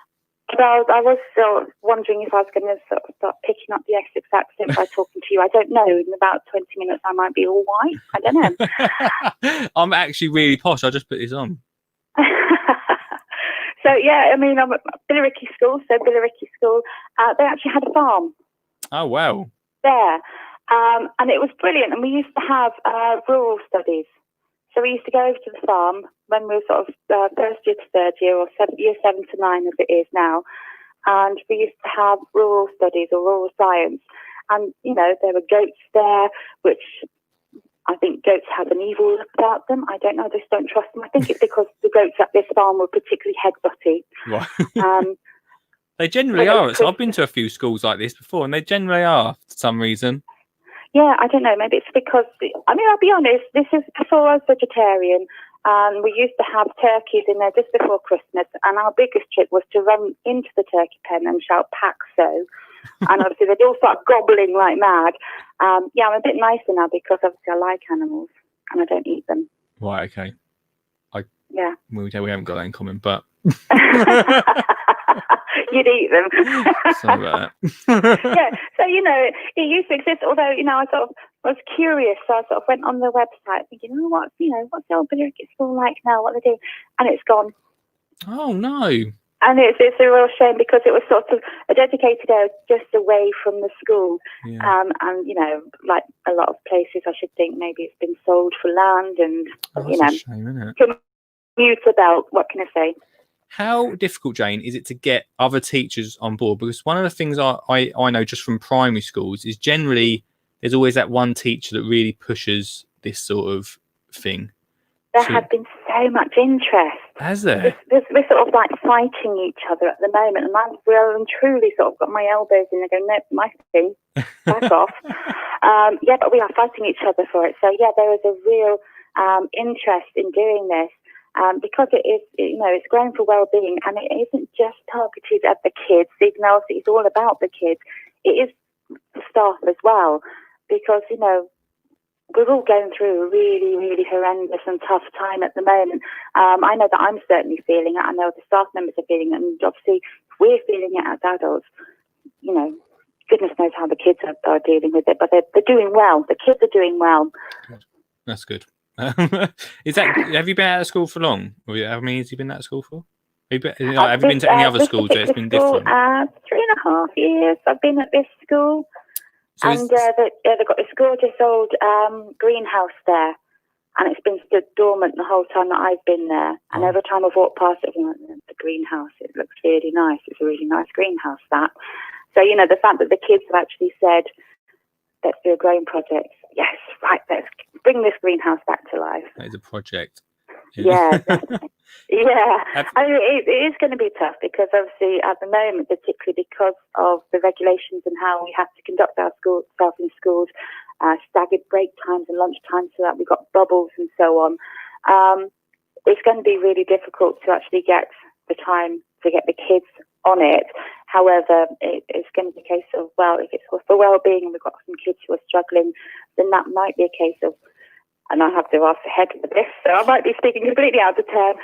Well, I was sort of wondering if I was going to sort of start picking up the Essex accent by talking to you. I don't know. In about 20 minutes, I might be all white. I don't know.
I'm actually really posh. I just put this on.
So, yeah, I mean, I'm at Billericay School. So, Billericay School, they actually had a farm.
Oh, wow.
There. And it was brilliant. And we used to have rural studies. So we used to go over to the farm when we were sort of first year to third year, or year 7 to 9 as it is now. And we used to have rural studies or rural science. And, there were goats there, which I think goats have an evil look about them. I don't know. I just don't trust them. I think it's because the goats at this farm were particularly headbutty.
Right. They generally are. So I've been to a few schools like this before, and they generally are for some reason.
Yeah, I don't know. Maybe it's because, I'll be honest, this is before I was vegetarian. We used to have turkeys in there just before Christmas, and our biggest trick was to run into the turkey pen and shout, "Pack so." And obviously they'd all start gobbling like mad. I'm a bit nicer now because obviously I like animals and I don't eat them.
Right, okay.
Yeah.
We haven't got that in common, but...
You'd eat them.
Sorry about
that. Yeah, so, it used to exist, although, I sort of was curious, so I sort of went on the website thinking, what's the old Billericay School like now, what they do? And it's gone.
Oh, no.
And it's a real shame because it was sort of a dedicated area just away from the school.
Yeah.
And, like a lot of places, I should think maybe it's been sold for land and,
that's a shame, isn't it?
Commuter belt, what can I say?
How difficult, Jayne, is it to get other teachers on board? Because one of the things I know just from primary schools is generally there's always that one teacher that really pushes this sort of thing.
there has been so much interest.
Has there?
We're sort of like fighting each other at the moment, and I've well and truly sort of got my elbows in and go, no, my thing, back off. Yeah, but we are fighting each other for it. So yeah, there is a real interest in doing this because it is, it's grown for well-being, and it isn't just targeted at the kids, even though it's all about the kids. It is the staff as well, because we're all going through a really, really horrendous and tough time at the moment. I know that I'm certainly feeling it. I know the staff members are feeling it, and obviously we're feeling it as adults. Goodness knows how the kids are dealing with it, but they're doing well. The kids are doing well.
That's good. Have you been out of school for long? Or how many years have you been out of school for? Have you been to any other schools where it's been different?
3.5 years I've been at this school. So and they've got this gorgeous old greenhouse there, and it's been stood dormant the whole time that I've been there. And every time I've walked past it, I'm like, the greenhouse, it looks really nice. It's a really nice greenhouse, that. So, the fact that the kids have actually said, let's do a growing project. Yes, right, let's bring this greenhouse back to life.
That is a project.
Yeah, definitely. Yeah, it is going to be tough because obviously at the moment, particularly because of the regulations and how we have to conduct our stuff in schools, staggered break times and lunch times, so that we've got bubbles and so on. It's going to be really difficult to actually get the time to get the kids on it. However, it's going to be a case of, if it's for well-being and we've got some kids who are struggling, then that might be a case of, and I have to ask the head of this, so I might be speaking completely out of turn,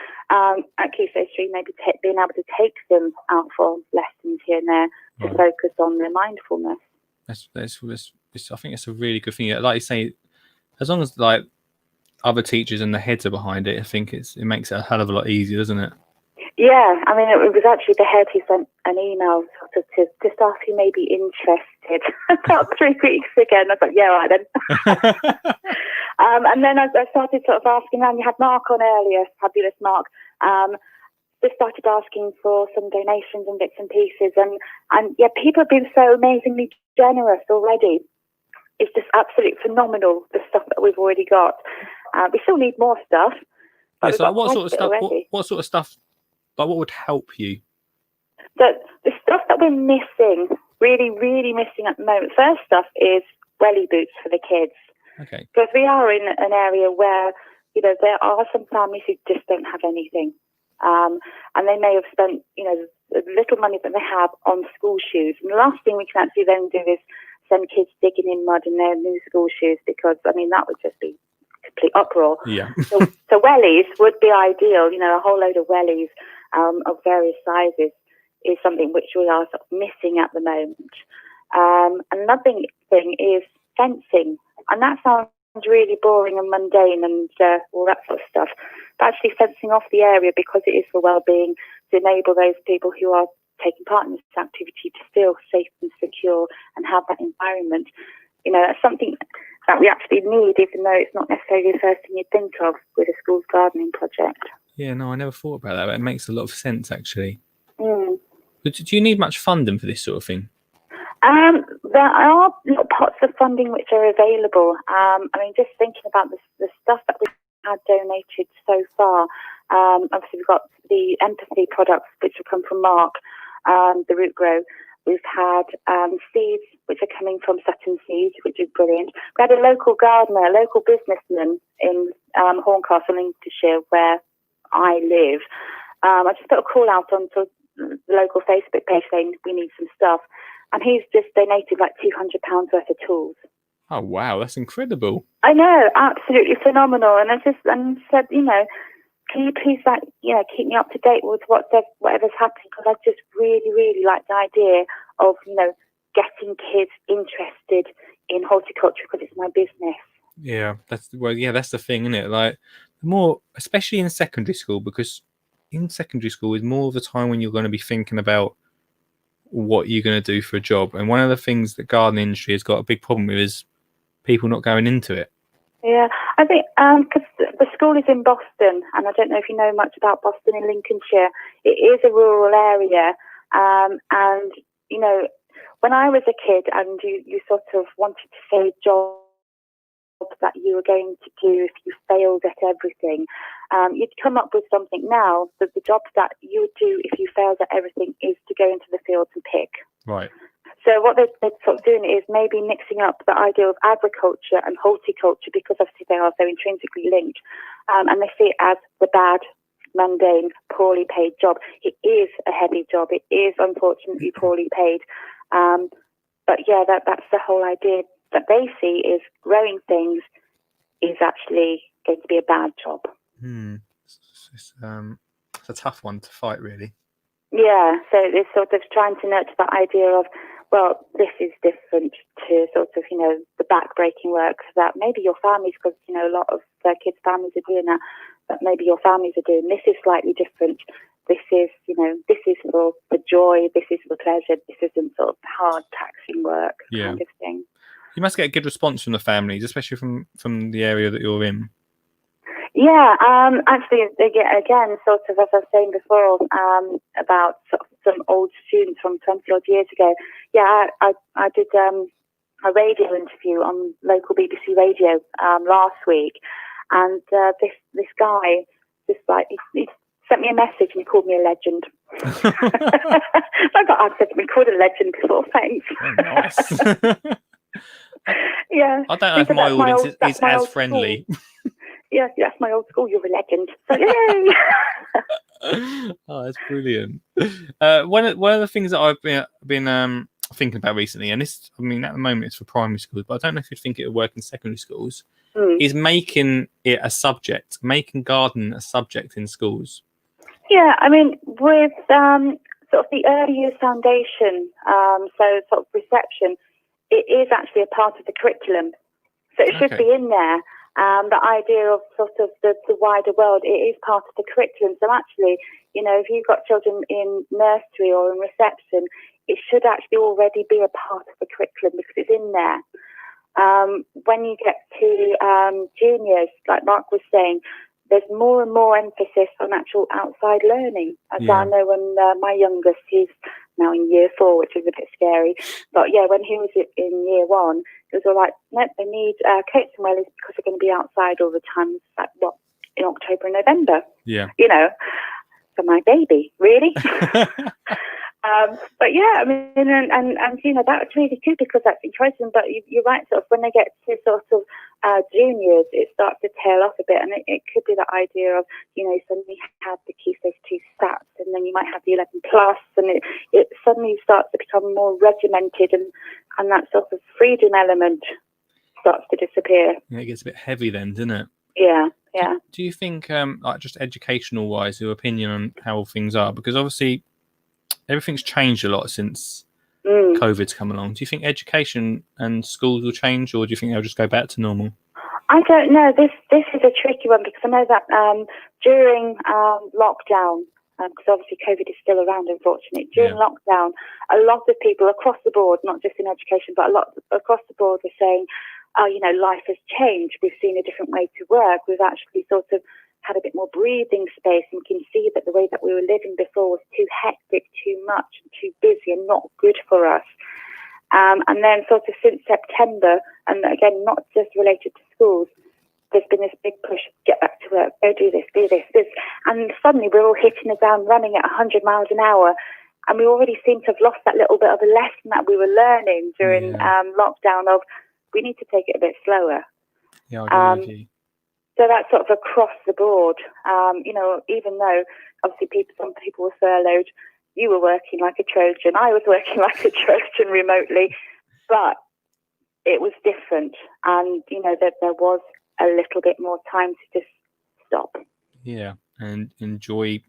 at Key Stage 3, maybe being able to take them out for lessons here and there to focus on their mindfulness.
I think it's a really good thing. Like you say, as long as other teachers and the heads are behind it, I think it makes it a hell of a lot easier, doesn't it?
Yeah, I mean, it was actually the head who sent an email to staff who may be interested about 3 weeks ago, and I thought, yeah, right then. And then I started sort of asking, and you had Mark on earlier, fabulous Mark, just started asking for some donations and bits and pieces, and yeah, people have been so amazingly generous already. It's just absolutely phenomenal, the stuff that we've already got. We still need more stuff.
Yeah, so what sort of stuff? What sort of stuff? What would help you?
The stuff that we're missing, really, really missing at the moment. First stuff is welly boots for the kids.
Okay.
Because we are in an area where, there are some families who just don't have anything. And they may have spent, the little money that they have on school shoes. And the last thing we can actually then do is send kids digging in mud in their new school shoes, because, that would just be complete uproar.
Yeah.
So wellies would be ideal, a whole load of wellies of various sizes is something which we are sort of missing at the moment. Another thing is fencing, and that sounds really boring and mundane and all that sort of stuff, but actually fencing off the area, because it is for well-being, to enable those people who are taking part in this activity to feel safe and secure and have that environment. That's something that we actually need, even though it's not necessarily the first thing you'd think of with a school's gardening project.
Yeah, no, I never thought about that, but it makes a lot of sense, actually.
Mm.
But do you need much funding for this sort of thing?
There are little pots of funding which are available. Just thinking about the stuff that we've had donated so far, obviously we've got the empathy products which have come from Mark, the root grow. We've had seeds which are coming from Sutton Seeds, which is brilliant. We had a local gardener, a local businessman in Horncastle, Lincolnshire, where I live. I just put a call out onto the local Facebook page saying we need some stuff, and he's just donated like £200 worth of tools.
Oh wow, that's incredible!
I know, absolutely phenomenal. And I just said, can you please keep me up to date with whatever's happening, because I just really, really like the idea of getting kids interested in horticulture, because it's my business.
Yeah, that's the thing, isn't it? Like, more, especially in secondary school, because in secondary school is more of the time when you're going to be thinking about what you're going to do for a job. And one of the things that gardening industry has got a big problem with is people not going into it.
Yeah, I think because the school is in Boston, and I don't know if you know much about Boston in Lincolnshire. It is a rural area, and when I was a kid, and you sort of wanted to say jobs that you were going to do if you failed at everything. You'd come up with something now that the job that you would do if you failed at everything is to go into the fields and pick.
Right.
So what they're sort of doing is maybe mixing up the idea of agriculture and horticulture, because obviously they are so intrinsically linked, and they see it as the bad, mundane, poorly paid job. It is a heavy job. It is unfortunately poorly paid. But yeah, that's the whole idea that they see is growing things is actually going to be a bad job.
It's a tough one to fight, really.
Yeah, so it's sort of trying to nurture that idea of, well, this is different to sort of, the back-breaking work that maybe your families, because, a lot of their kids' families are doing that, but maybe your families are doing. This is slightly different. This is, this is for the joy, this is for pleasure, this isn't sort of hard, taxing work kind of thing.
You must get a good response from the families, especially from the area that you're in.
Yeah, actually, again, sort of as I was saying before, about sort of some old students from 20 odd years ago. Yeah, I did a radio interview on local BBC radio last week, and this guy just he sent me a message and he called me a legend. I've said to be called a legend before, thanks.
Oh, nice.
Yeah,
I don't know if my audience is as friendly.
Yeah, that's my old school. You're a legend. So yay!
Oh, that's brilliant. One of the things that I've been thinking about recently, and this, I mean, at the moment it's for primary schools, but I don't know if you think it would work in secondary schools, is making it a subject, making gardening a subject in schools.
Yeah, I mean, with sort of the early years foundation, so sort of reception, it is actually a part of the curriculum. So it should be in there. The idea of sort of the wider world, it is part of the curriculum. So actually, if you've got children in nursery or in reception, it should actually already be a part of the curriculum because it's in there. When you get to juniors, like Mark was saying, there's more and more emphasis on actual outside learning. As I know when my youngest, he's now in year 4, which is a bit scary. But yeah, when he was in year 1, it was all like, nope, they need coats and wellies because they're going to be outside all the time. Like, what, in October and November?
Yeah.
For my baby, really? But yeah, I mean, and that's really good because that's encouraging. But you're right, sort of when they get to sort of juniors, it starts to tail off a bit, and it could be the idea of suddenly have the Key Stage 2 stats, and then you might have the 11 plus, and it suddenly starts to become more regimented, and that sort of freedom element starts to disappear.
Yeah, it gets a bit heavy then, doesn't it?
Yeah, yeah.
Do you think, like just educational wise, your opinion on how things are? Because obviously everything's changed a lot since COVID's come along. Do you think education and schools will change, or do you think they'll just go back to normal?
I don't know. This is a tricky one because I know that during lockdown, because obviously COVID is still around, unfortunately. During lockdown, a lot of people across the board, not just in education, but a lot across the board were saying, oh, life has changed. We've seen a different way to work. We've actually sort of had a bit more breathing space, and can see that the way that we were living before was too hectic, too much, and too busy, and not good for us. And then sort of since September, and again, not just related to schools, there's been this big push, get back to work, go do this, this. And suddenly we're all hitting the ground running at 100 miles an hour. And we already seem to have lost that little bit of a lesson that we were learning during lockdown of we need to take it a bit slower.
Yeah, I agree with you.
So that's sort of across the board. Even though obviously some people were furloughed, you were working like a Trojan, I was working like a Trojan remotely, but it was different. And, that there was a little bit more time to just stop.
Yeah, and enjoy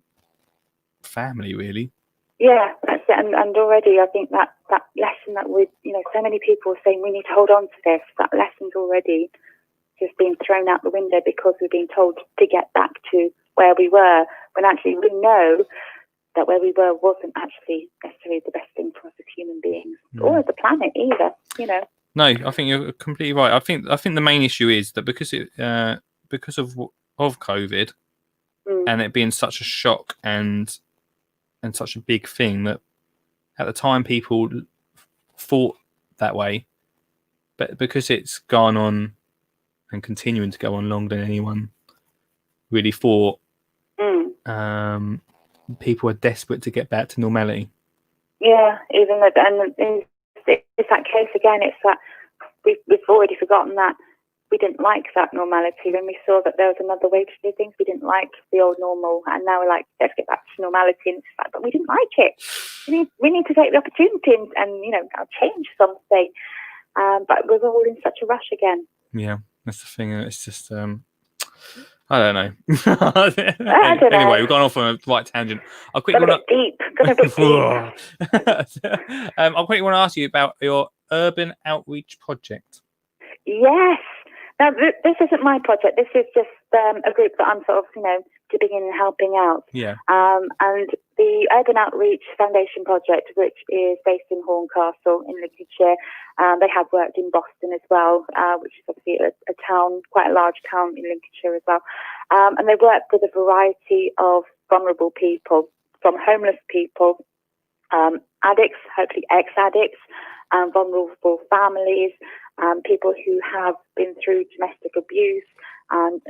family, really.
Yeah, that's it. And already I think that lesson that we, so many people are saying we need to hold on to this, that lesson's already just being thrown out the window because we've been told to get back to where we were, when actually we know that where we were wasn't actually necessarily the best thing for us as human beings or as a planet either, No,
I think you're completely right. I think the main issue is that because of COVID and it being such a shock and such a big thing, that at the time people thought that way, but because it's gone on and continuing to go on longer than anyone really thought. People are desperate to get back to normality.
Yeah, even though, and it's that case again. It's that we've already forgotten that we didn't like that normality when we saw that there was another way to do things. We didn't like the old normal, and now we're like, let's get back to normality. And it's like, but we didn't like it. We need to take the opportunity and change something. But we're all in such a rush again.
Yeah, that's the thing. It's just I don't know.
I don't know.
Anyway, we've gone off on a right tangent. I'll quickly
Got a bit deep.
I'll quickly want to ask you about your urban outreach project.
Yes. Now, this isn't my project. This is just a group that I'm sort of, dipping in and helping out.
Yeah.
And the Urban Outreach Foundation project, which is based in Horncastle in Lincolnshire, they have worked in Boston as well, which is obviously a town, quite a large town in Lincolnshire as well. And they work with a variety of vulnerable people, from homeless people, addicts, hopefully ex-addicts, vulnerable families, people who have been through domestic abuse, and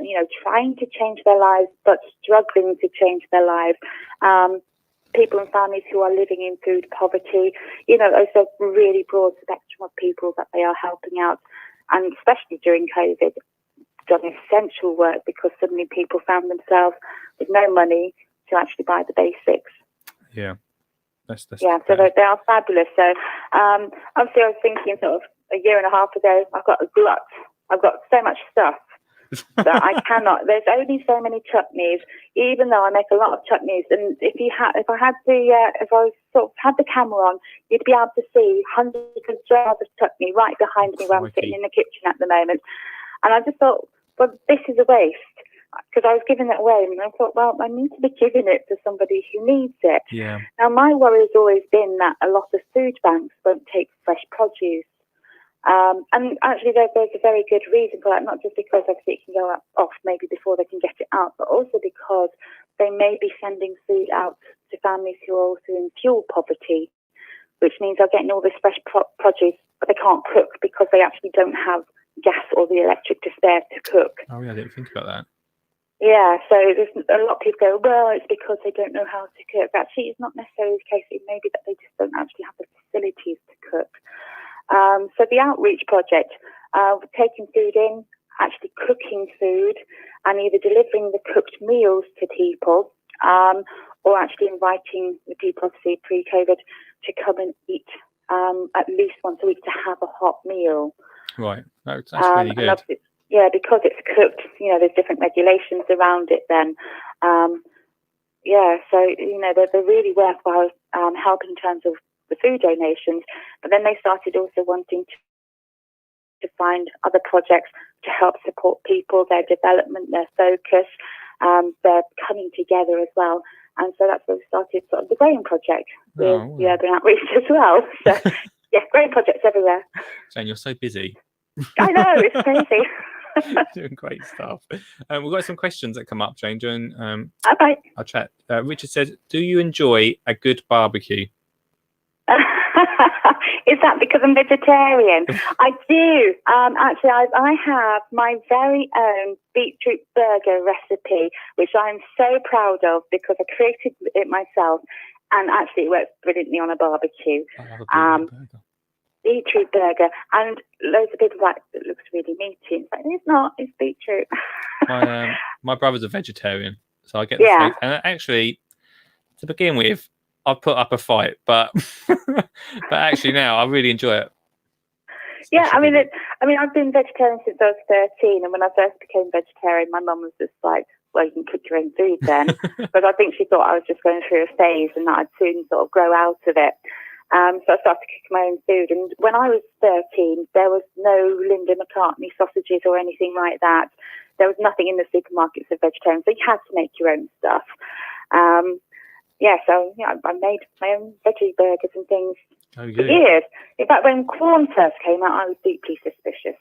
trying to change their lives but struggling to change their lives. People and families who are living in food poverty. It's a really broad spectrum of people that they are helping out, and especially during COVID, done essential work because suddenly people found themselves with no money to actually buy the basics.
Yeah. That's
yeah, so they are fabulous. So obviously I was thinking sort of a year and a half ago, I've got a glut. I've got so much stuff that I cannot. There's only so many chutneys, even though I make a lot of chutneys. And if I sort of had the camera on, you'd be able to see hundreds of jars of chutney right behind me where I'm sitting in the kitchen at the moment. And I just thought, well, this is a waste. Because I was giving it away, and I thought, well, I need to be giving it to somebody who needs it.
Yeah.
Now, my worry has always been that a lot of food banks won't take fresh produce. And actually, there's a very good reason for that, not just because obviously it can go off maybe before they can get it out, but also because they may be sending food out to families who are also in fuel poverty, which means they're getting all this fresh produce, but they can't cook because they actually don't have gas or the electric to spare to cook.
Oh, yeah, I didn't think about that.
Yeah, so there's a lot of people go, well, it's because they don't know how to cook. Actually, it's not necessarily the case. It may be that they just don't actually have the facilities to cook. So the outreach project, taking food in, actually cooking food, and either delivering the cooked meals to people, or actually inviting the people, obviously pre-COVID, to come and eat at least once a week to have a hot meal.
Right, that's really good.
Yeah, because it's cooked, there's different regulations around it then. So, they're really worthwhile helping in terms of the food donations. But then they started also wanting to find other projects to help support people, their development, their focus. They're coming together as well. And so that's where we started sort of the Grain Project with the Urban Outreach as well. So, yeah, Grain Projects everywhere.
Jayne, you're so busy.
I know, it's crazy.
Doing great stuff. We've got some questions that come up, Jayne, during
okay.
our chat. Richard says, do you enjoy a good barbecue?
Is that because I'm vegetarian? I do. Actually, I have my very own beetroot burger recipe, which I'm so proud of because I created it myself, and actually it works brilliantly on a barbecue.
I love a beetroot burger.
Beetroot burger, and loads of people are like, it looks really meaty. It's like, it's not, it's beetroot.
My brother's a vegetarian, so I get the steak. And actually, to begin with, I put up a fight, but actually now I really enjoy it.
Yeah, I mean, I've been vegetarian since I was 13, and when I first became vegetarian, my mum was just like, well, you can cook your own food then. But I think she thought I was just going through a phase and that I'd soon sort of grow out of it. So I started cooking my own food. And when I was 13, there was no Linda McCartney sausages or anything like that. There was nothing in the supermarkets of vegetarian. So you had to make your own stuff. I made my own veggie burgers and things for years. In fact, when corn first came out, I was deeply suspicious.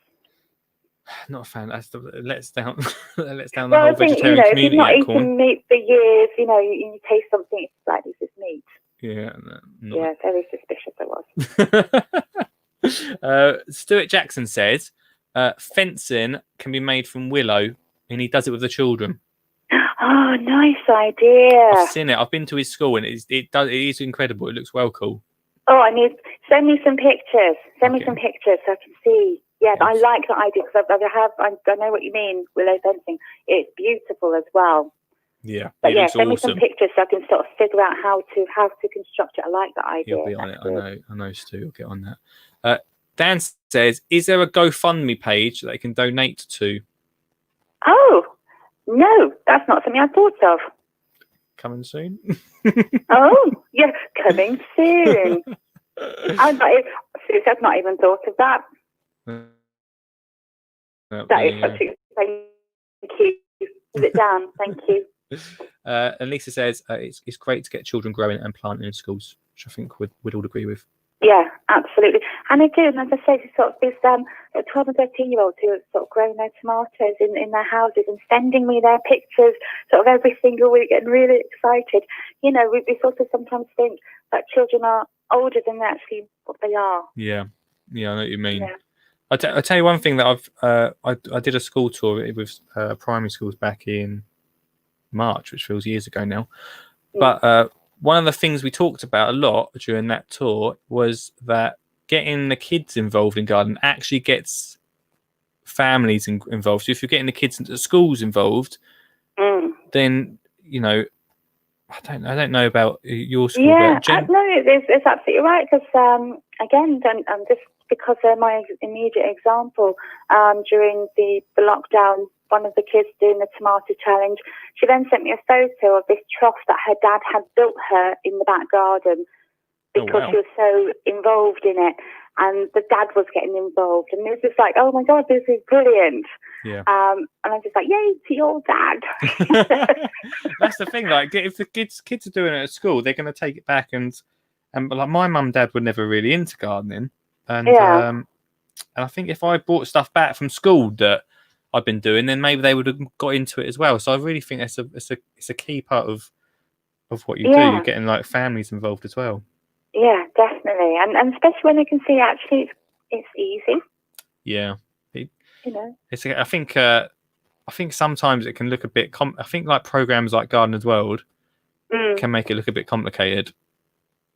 Not a fan. Let's down the whole
I think,
vegetarian community.
If you've not eaten
corn.
meat for years, you taste something, it's like, this is meat.
Yeah.
Very suspicious I was.
Stuart Jackson says, Fencing can be made from willow, and he does it with the children.
Oh, nice idea.
I've seen it. I've been to his school, and it is incredible. It looks well cool.
Oh, send me some pictures. Send me some pictures so I can see. Yeah, I like that idea because I know what you mean, willow fencing. It's beautiful as well.
Yeah,
but yeah, send me
awesome.
some pictures so I can sort of figure out how to construct it. I like that idea.
You'll be on it. I know, Stu. You'll get on that. Dan says, "Is there a GoFundMe page that they can donate to?"
Oh no, that's not something I thought of.
Coming soon.
Oh yeah, coming soon. I've not even thought of that. That is such a thank you. Is it Dan? Thank you.
And Lisa says it's great to get children growing and planting in schools, which I think we'd all agree with.
Yeah, absolutely. And I do, and as I say, sort of these 12 and 13-year-olds who are sort of growing their tomatoes in their houses and sending me their pictures sort of every single week, getting really excited. You know, we sort of sometimes think that children are older than actually what they are.
Yeah, I know what you mean.
Yeah.
I'll tell you one thing that I did a school tour with primary schools back in March, which feels years ago now. But one of the things we talked about a lot during that tour was that getting the kids involved in gardening actually gets families involved. So if you're getting the kids into schools involved, then you know, I don't know about your school.
Yeah,
but
no, it's absolutely right because again, just because they're my immediate example, during the lockdown, one of the kids doing the tomato challenge, she then sent me a photo of this trough that her dad had built her in the back garden because she was so involved in it, and the dad was getting involved, and it was just like, oh my god, this is brilliant.
Yeah.
And I'm just like, yay to your dad.
That's the thing. Like, if the kids are doing it at school, they're going to take it back, and like my mum and dad were never really into gardening, and I think if I brought stuff back from school that I've been doing, then maybe they would have got into it as well. So I really think it's a key part of what you do. You're getting like families involved as well.
Yeah, definitely, and especially when they can see actually it's easy.
Yeah,
you know,
I think sometimes it can look a bit. I think like programs like Gardener's World can make it look a bit complicated.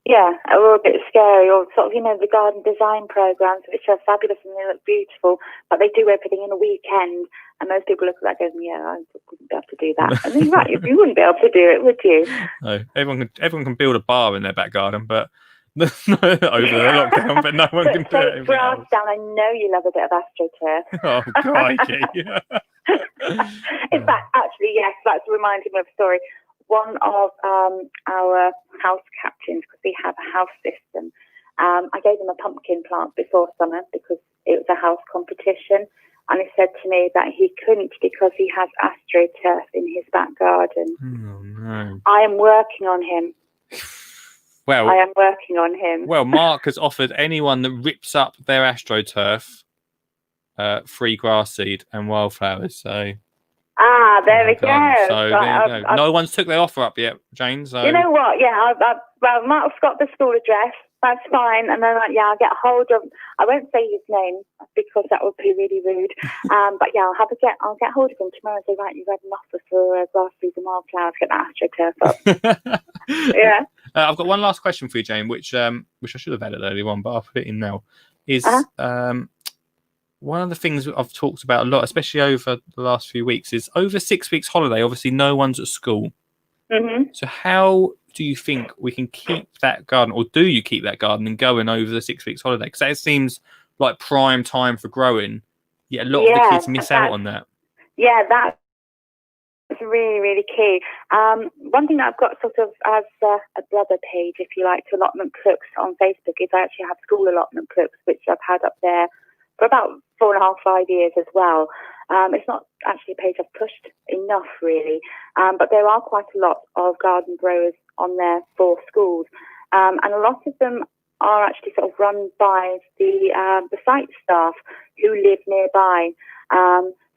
Yeah, or a bit scary, or sort of, you know, the garden design programs, which are fabulous and they look beautiful, but they do everything in a weekend, and most people look at that going, yeah, I wouldn't be able to do that. And then, right, you wouldn't be able to do it, would you?
No, everyone can build a bar in their back garden, but over the lockdown, but no one can do it.
Grass down, I know you love a bit of astroturf.
Oh, crikey.
In fact, actually, yes, that's reminding me of a story. One of our house captains, because we have a house system, I gave him a pumpkin plant before summer because it was a house competition, and he said to me that he couldn't because he has astroturf in his back garden.
Oh, no.
I am working on him.
Well,
I am working on him.
Well, Mark has offered anyone that rips up their astroturf free grass seed and wildflowers. So.
There we go.
So there you go. No one's took their offer up yet, Jayne. So
you know what? Yeah, well, Mark's got the school address. That's fine. And then, I'll get hold of. I won't say his name because that would be really rude. But yeah, I'll get hold of him tomorrow and say, right, you've had an offer for grass seeds and wildflowers. Get that astroturf up. Yeah.
I've got one last question for you, Jayne, which I should have added earlier on, but I'll put it in now. Is one of the things I've talked about a lot, especially over the last few weeks, is over 6 weeks holiday. Obviously, no one's at school.
Mm-hmm.
So how do you think we can keep that garden, or do you keep that garden going over the 6 weeks holiday? Because that seems like prime time for growing. Yet a lot of the kids miss out on that. Yeah, that's
really, really key. One thing that I've got sort of as a brother page, if you like, to Allotment Cooks on Facebook is I actually have School Allotment Cooks, which I've had up there for about 4.5, 5 years as well. It's not actually a page I've pushed enough, really, but there are quite a lot of garden growers on there for schools, and a lot of them are actually sort of run by the site staff who live nearby.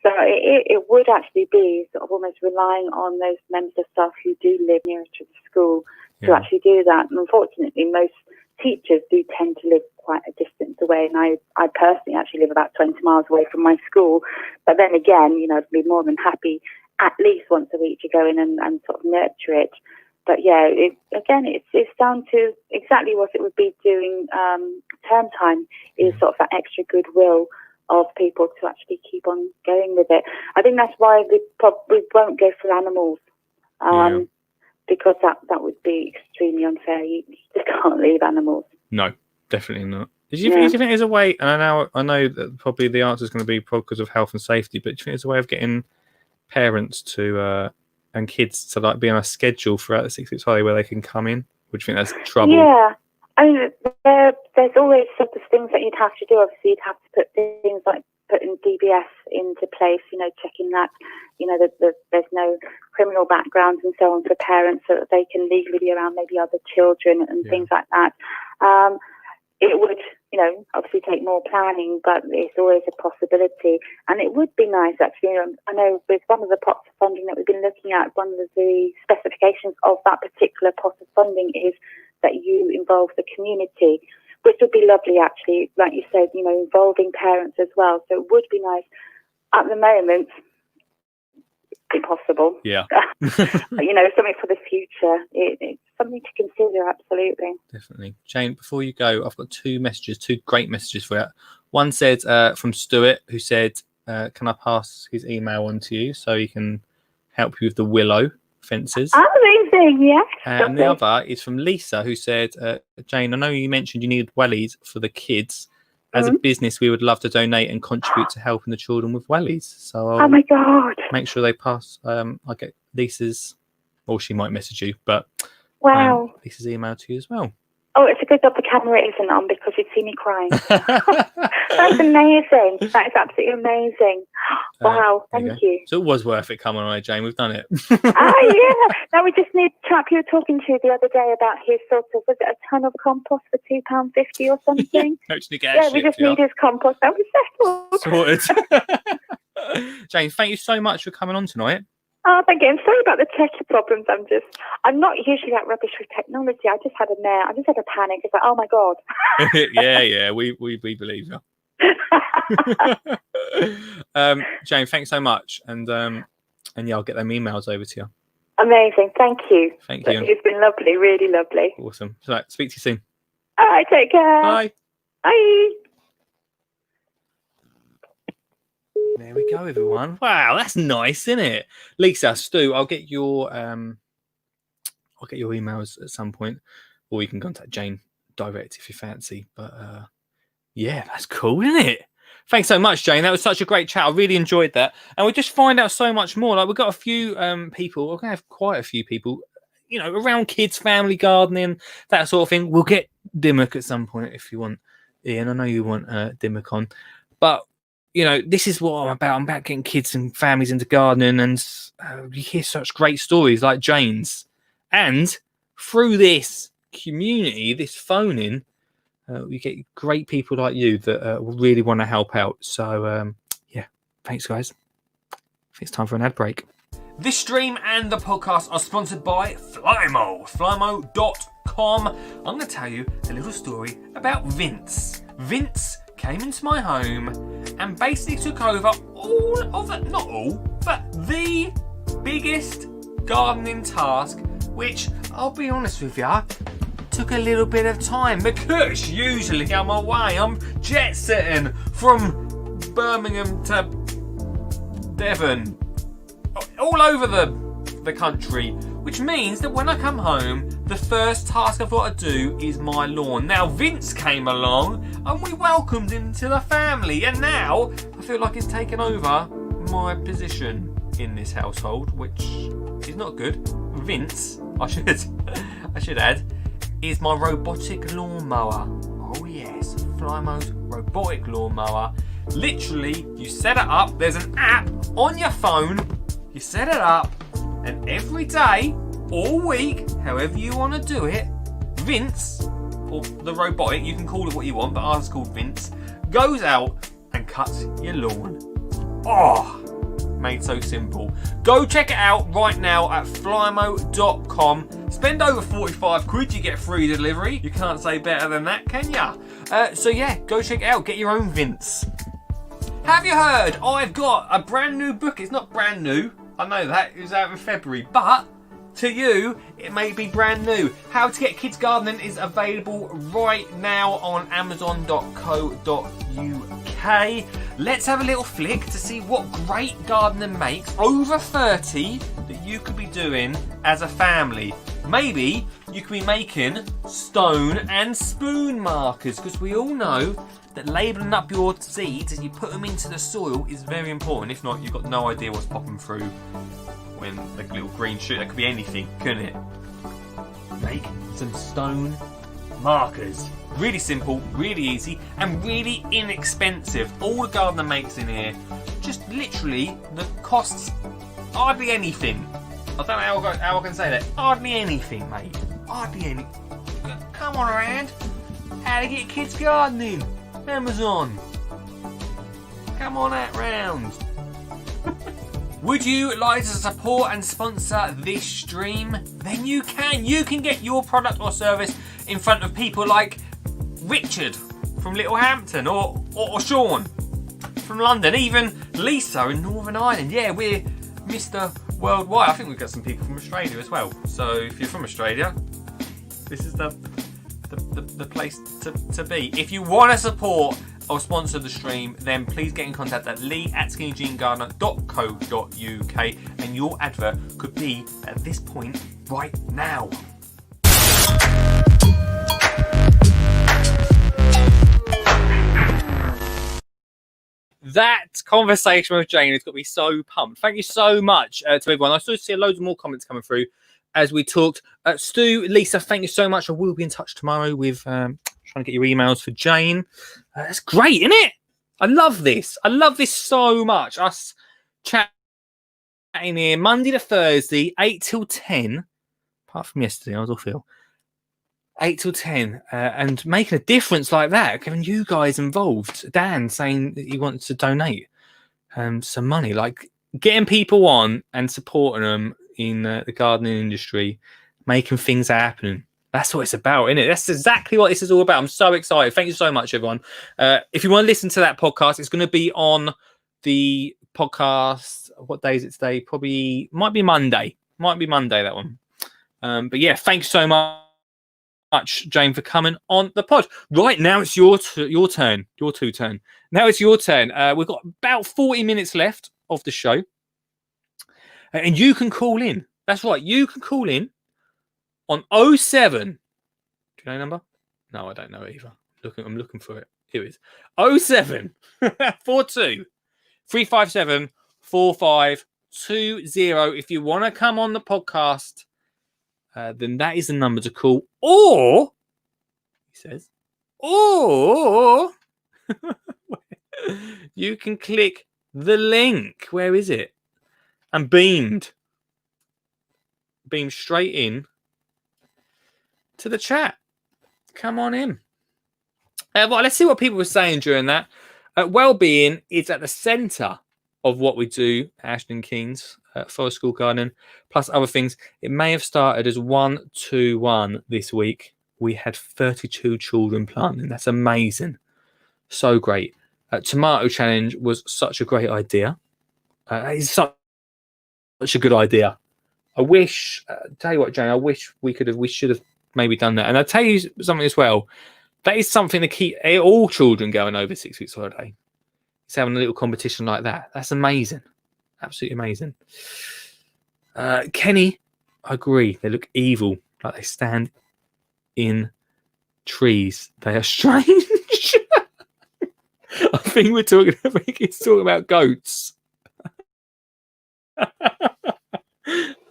So it would actually be sort of almost relying on those members of staff who do live nearer to the school to actually do that. And unfortunately, most teachers do tend to live quite a distance away, and I personally actually live about 20 miles away from my school. But then again, I'd be more than happy at least once a week to go in and sort of nurture it. But yeah, it's down to exactly what it would be doing term time, is sort of that extra goodwill of people to actually keep on going with it. I think that's why we won't go for animals, because that would be extremely unfair. You just can't leave animals.
No, definitely not. Do you think there's a way, and I know that probably the answer is going to be because of health and safety, but do you think there's a way of getting parents to and kids to like be on a schedule throughout the 6 weeks holiday where they can come in? Would you think that's trouble?
Yeah, I mean, there's always sort of things that you'd have to do. Obviously, you'd have to put things like putting DBS into place, checking that, that there's no criminal backgrounds and so on for parents, so that they can legally be around maybe other children and things like that. It would, obviously take more planning, but it's always a possibility. And it would be nice, actually. I know with one of the pots of funding that we've been looking at, one of the specifications of that particular pot of funding is that you involve the community, which would be lovely, actually. Like you said, involving parents as well. So it would be nice. At the moment, impossible.
Yeah.
Something for the future. It's something to consider, absolutely.
Definitely. Jayne, before you go, I've got two great messages for you. One said from Stuart, who said, can I pass his email on to you so he can help you with the willow fences?
Amazing, yes.
And the other is from Lisa, who said, Jayne, I know you mentioned you needed wellies for the kids. As a business, we would love to donate and contribute to helping the children with wellies. So
oh my God.
Make sure they pass. I'll get Lisa's, or she might message you, but
wow.
Lisa's email to you as well.
Oh, it's a good job the camera isn't on because you'd see me crying. That's amazing. That is absolutely amazing. Wow, thank you.
So it was worth it coming on, Jayne. We've done it.
Yeah. Now we just need a chap you were talking to the other day about his sort of, was it a ton of compost for £2.50 or something? We just need his compost. That was settled.
Sorted. Jayne, thank you so much for coming on tonight.
Oh, thank you. I'm sorry about the techie problems. I'm not usually that rubbish with technology. I just had a panic. It's like, oh my God.
yeah, we believe you. Jayne, thanks so much, and I'll get them emails over to you.
Amazing, thank you.
Thank you.
It's been lovely, really lovely.
Awesome. So, speak to you soon.
All right, take care.
Bye.
Bye.
There we go, everyone. Wow, that's nice, isn't it? Lisa, Stu, I'll get your emails at some point, or you can contact Jayne direct if you fancy. But yeah, that's cool, isn't it? Thanks so much, Jayne. That was such a great chat. I really enjoyed that, and we just find out so much more. Like, we've got a few people. We're gonna have quite a few people, around kids, family gardening, that sort of thing. We'll get Dimmock at some point if you want, Ian. I know you want Dimmock on, but this is what I'm about. I'm about getting kids and families into gardening, and you hear such great stories like Jayne's. And through this community, this phone-in, we get great people like you that really want to help out. So, yeah, thanks, guys. I think it's time for an ad break. This stream and the podcast are sponsored by Flymo, flymo.com. I'm going to tell you a little story about Vince. Vince came into my home and basically took over the biggest gardening task, which, I'll be honest with you, took a little bit of time because usually I'm away. I'm jet setting from Birmingham to Devon, all over the country, which means that when I come home, the first task I've got to do is my lawn. Now, Vince came along and we welcomed him to the family, and now I feel like he's taken over my position in this household, which is not good. Vince, I should add, is my robotic lawnmower. Oh yes, Flymo's robotic lawnmower. Literally, you set it up, there's an app on your phone, you set it up, and every day, all week, however you want to do it, Vince, or the robotic, you can call it what you want, but ours is called Vince, goes out and cuts your lawn. Oh, made so simple. Go check it out right now at flymo.com. Spend over 45 quid, you get free delivery. You can't say better than that, can ya? So yeah, go check it out. Get your own Vince. Have you heard? I've got a brand new book. It's not brand new. I know that. It was out in February. But to you, it may be brand new. How to Get Kids Gardening is available right now on amazon.co.uk. Let's have a little flick to see what great gardening makes over 30 that you could be doing as a family. Maybe you could be making stone and spoon markers, because we all know that labelling up your seeds as you put them into the soil is very important. If not, you've got no idea what's popping through when the little green shoot. That could be anything, couldn't it? Make some stone markers. Really simple, really easy, and really inexpensive. All the gardener makes in here, just literally, the costs hardly anything. I don't know how I can say that. Hardly anything, mate. Hardly anything. Come on around. How to Get Kids Gardening. Amazon. Come on out round. Would you like to support and sponsor this stream? Then you can. You can get your product or service in front of people like Richard from Littlehampton or Sean from London, even Lisa in Northern Ireland. Yeah, we're Mr. Worldwide. I think we've got some people from Australia as well. So if you're from Australia, this is the place to be. If you want to support or sponsor the stream, then please get in contact at lee@skinnyjeangardener.co.uk and your advert could be at this point right now. That conversation with Jayne has got me so pumped. Thank you so much to everyone. I still see loads more comments coming through as we talked. Stu, Lisa, thank you so much. I will be in touch tomorrow with trying to get your emails for Jayne. That's great, isn't it? I love this. I love this so much. Us chatting here Monday to Thursday, 8 till 10. Apart from yesterday, I was off ill. 8 till 10, and making a difference like that, getting you guys involved. Dan saying that he wants to donate some money, like getting people on and supporting them in the gardening industry, making things happen. That's what it's about, isn't it? That's exactly what this is all about. I'm so excited. Thank you so much, everyone. If you want to listen to that podcast, it's going to be on the podcast. What day is it today? Probably might be Monday. Might be Monday, that one. But yeah, thanks so much, Jayne, for coming on the pod. Right now, it's your turn. Your turn. Now it's your turn. We've got about 40 minutes left of the show, and you can call in. That's right, you can call in on 07. Do you know the number? No, I don't know either. I'm looking for it. Here it is. 07 42 357 4520. If you want to come on the podcast, then that is the number to call. Or, he says, or you can click the link. Where is it? And beam straight in to the chat. Come on in. Well, let's see what people were saying during that. Well-being is at the centre of what we do at Ashton Keynes, Forest School Gardening, plus other things. It may have started as 1-2-1 this week. We had 32 children planting. That's amazing. So great. Tomato challenge was such a great idea. It's such a good idea. I wish, tell you what, Jayne, I wish we should have maybe done that. And I'll tell you something as well. That is something to keep all children going over 6 weeks holiday. It's having a little competition like that. That's amazing. Absolutely amazing. Kenny, I agree. They look evil, like they stand in trees. They are strange. I think we're talking about goats.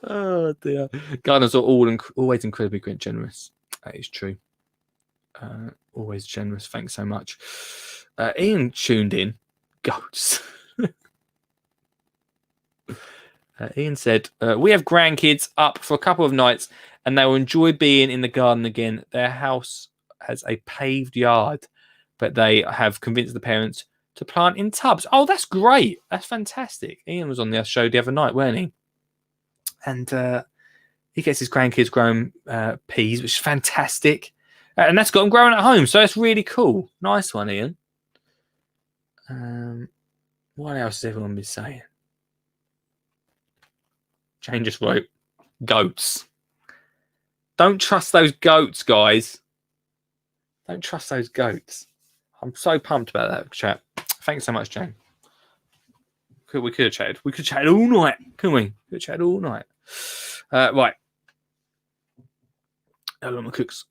Oh dear. Gardeners are always incredibly generous. That is true. Always generous. Thanks so much. Ian tuned in. Goats. Ian said, we have grandkids up for a couple of nights and they will enjoy being in the garden again. Their house has a paved yard, but they have convinced the parents to plant in tubs. Oh, that's great. That's fantastic. Ian was on the show the other night, weren't he? And he gets his grandkids growing peas, which is fantastic. And that's got them growing at home, so that's really cool. Nice one, Ian. What else has everyone been saying? Jayne just wrote, goats. Don't trust those goats, guys. Don't trust those goats. I'm so pumped about that, chat. Thanks so much, Jayne. We could have chatted. We could have chatted all night, couldn't we? We could have chatted all night. Right. Allotment Cooks.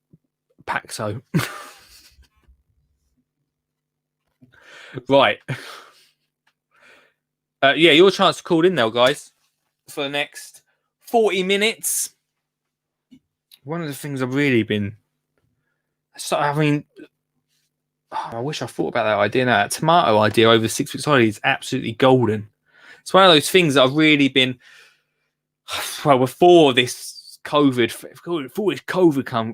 Paxo. Right. Yeah, your chance to call in now, guys, for the next 40 minutes. One of the things I've really been... I mean, I wish I thought about that idea now. That tomato idea over 6 weeks holiday is absolutely golden. It's one of those things that I've really been... Well, before this COVID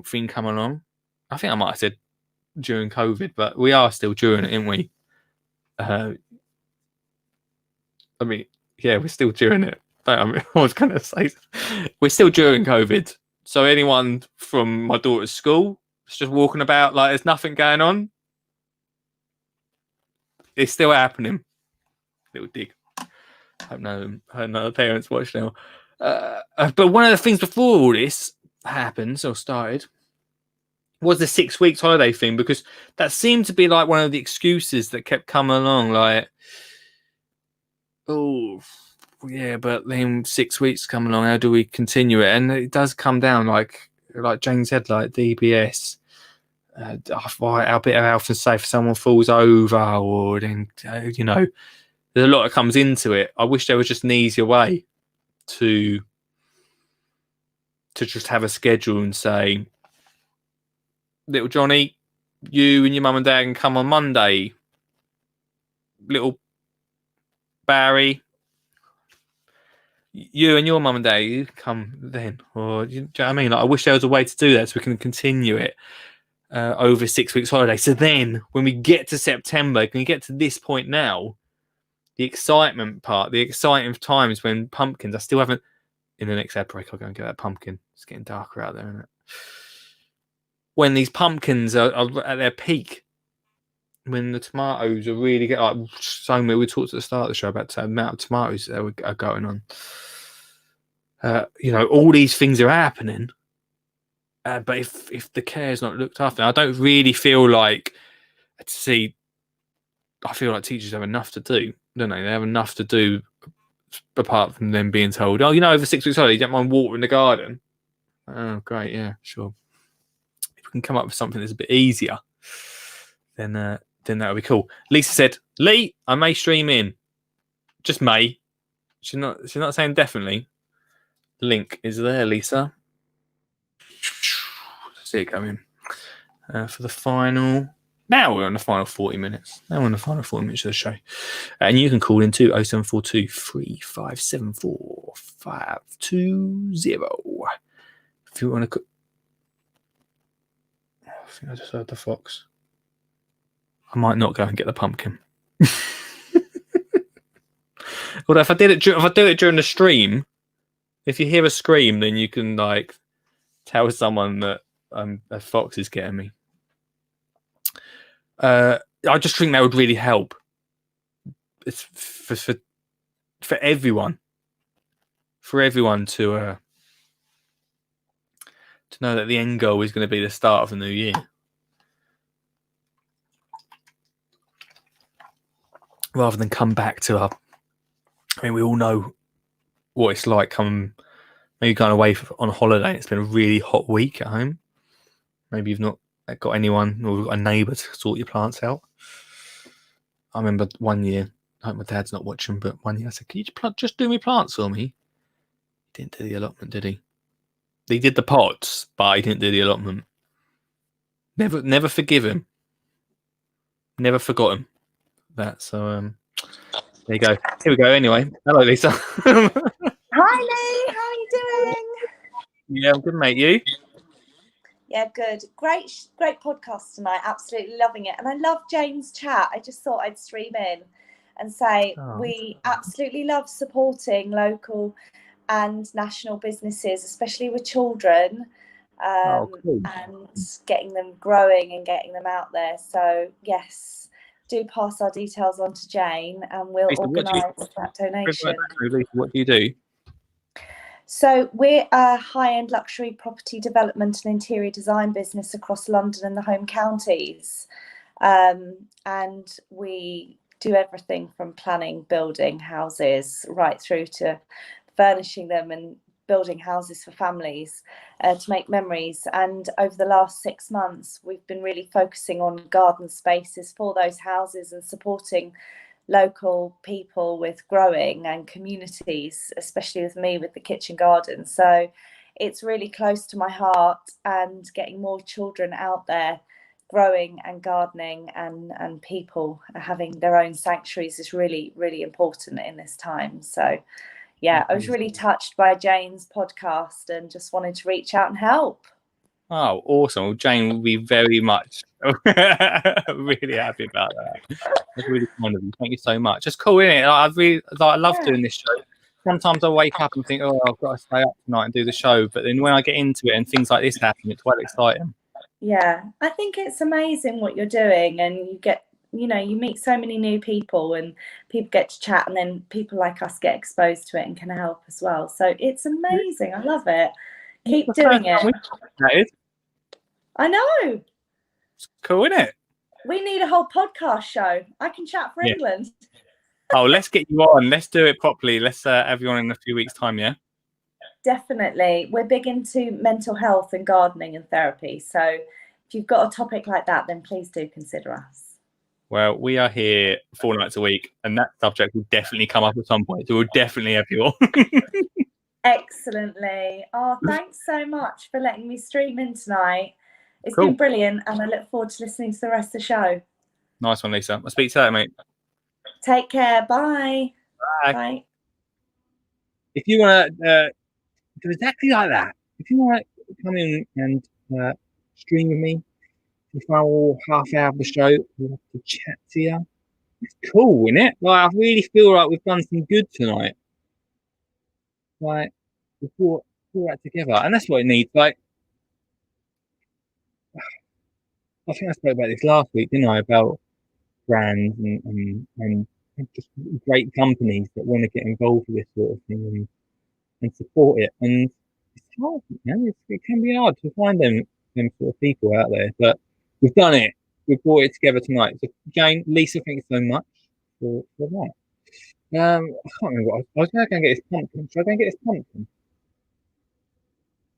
thing come along, I think I might have said during COVID, but we are still during it, aren't we? I mean, yeah, we're still during it. I was going to say, we're still during COVID. So anyone from my daughter's school is just walking about like there's nothing going on. It's still happening. Little dig. Hope no parents watch now. But one of the things before all this happened or started was the 6 weeks holiday thing, because that seemed to be like one of the excuses that kept coming along, like, oh yeah, but then 6 weeks come along, how do we continue it? And it does come down like Jayne said, like DBS, a bit of health and safety, if someone falls over, or then you know, there's a lot that comes into it. I wish there was just an easier way to just have a schedule and say, little Johnny, you and your mum and dad can come on Monday. Little Barry, you and your mum and dad, you come then. Or do you know what I mean? Like, I wish there was a way to do that so we can continue it over 6 weeks holiday. So then when we get to September, when we get to this point now, the excitement part, the exciting times when pumpkins, I still haven't, in the next ad break, I'll go and get that pumpkin. It's getting darker out there, isn't it? When these pumpkins are at their peak, when the tomatoes are really get like so many. We talked at the start of the show about the amount of tomatoes that are going on. You know, all these things are happening, but if the care is not looked after, I don't really feel like I feel like teachers have enough to do, don't they? They have enough to do apart from them being told, oh, you know, over 6 weeks holiday, you don't mind watering the garden. Oh, great, yeah, sure. If we can come up with something that's a bit easier, then that would be cool. Lisa said, Lee, I may stream in. Just may. She's not saying definitely. The link is there, Lisa. See it coming. For the final. Now we're on the final 40 minutes. Now we're on the final 40 minutes of the show. And you can call in to 0742 3574 520. If you want to. I think I just heard the fox. I might not go and get the pumpkin. Although if I do it during the stream, if you hear a scream, then you can like tell someone that a fox is getting me. I just think that would really help. It's for everyone, to know that the end goal is going to be the start of the new year. Rather than come back to I mean, we all know what it's like maybe going away on holiday. It's been a really hot week at home. Maybe you've not got anyone or a neighbour to sort your plants out. I remember one year, I hope my dad's not watching, but one year I said, can you just do me plants for me? He didn't do the allotment, did he? He did the pots, but he didn't do the allotment. Never forgive him. Never forgot him. That, so there you go. Here we go. Anyway, hello, Lisa.
Hi, Lee. How are you doing?
Yeah, I'm good, mate. You?
Yeah, good. Great podcast tonight. Absolutely loving it. And I love Jayne's chat. I just thought I'd stream in and say we absolutely love supporting local and national businesses, especially with children.
Cool.
and getting them growing and getting them out there. So yes, do pass our details on to Jayne, and we'll organise that donation.
What do you do?
So we're a high-end luxury property development and interior design business across London and the home counties. And we do everything from planning, building houses, right through to furnishing them and building houses for families to make memories. And over the last 6 months, we've been really focusing on garden spaces for those houses and supporting local people with growing and communities, especially with me with the kitchen garden. So it's really close to my heart, and getting more children out there growing and gardening and people having their own sanctuaries is really, really important in this time. So yeah, I was really touched by Jayne's podcast and just wanted to reach out and help.
Oh, awesome. Well, Jayne will be very much really happy about that. That's really kind of you. Thank you so much. It's cool, isn't it? I love doing this show. Sometimes I wake up and think, oh, I've got to stay up tonight and do the show. But then when I get into it and things like this happen, it's quite exciting.
Yeah, I think it's amazing what you're doing, and you get, you meet so many new people, and people get to chat, and then people like us get exposed to it and can help as well. So it's amazing. I love it. Keep doing it. I know.
It's cool, isn't it?
We need a whole podcast show. I can chat for England.
Oh, let's get you on. Let's do it properly. Let's have you on in a few weeks' time, yeah?
Definitely. We're big into mental health and gardening and therapy. So if you've got a topic like that, then please do consider us.
Well, we are here 4 nights a week, and that subject will definitely come up at some point. So we'll definitely have you on.
Excellently. Oh, thanks so much for letting me stream in tonight. It's
Cool.
been brilliant, and I look forward to listening to the rest of the show.
Nice one, Lisa. I'll speak to you later, mate.
Take care. Bye.
Bye.
Bye.
If you want to do exactly like that, if you want to come in and stream with me for the final half hour of the show, we'll have to chat to you. It's cool, isn't it? Like, I really feel like we've done some good tonight. Like, we brought that together, and that's what it needs. Like, I think I spoke about this last week, didn't I? About brands and just great companies that want to get involved with this sort of thing and support it. And it's hard, it can be hard to find them sort of people out there. But we've done it. We've brought it together tonight. So Jayne, Lisa, thank you so much for that. I can't remember what I was going to go and get this pumpkin. Should I go and get this pumpkin?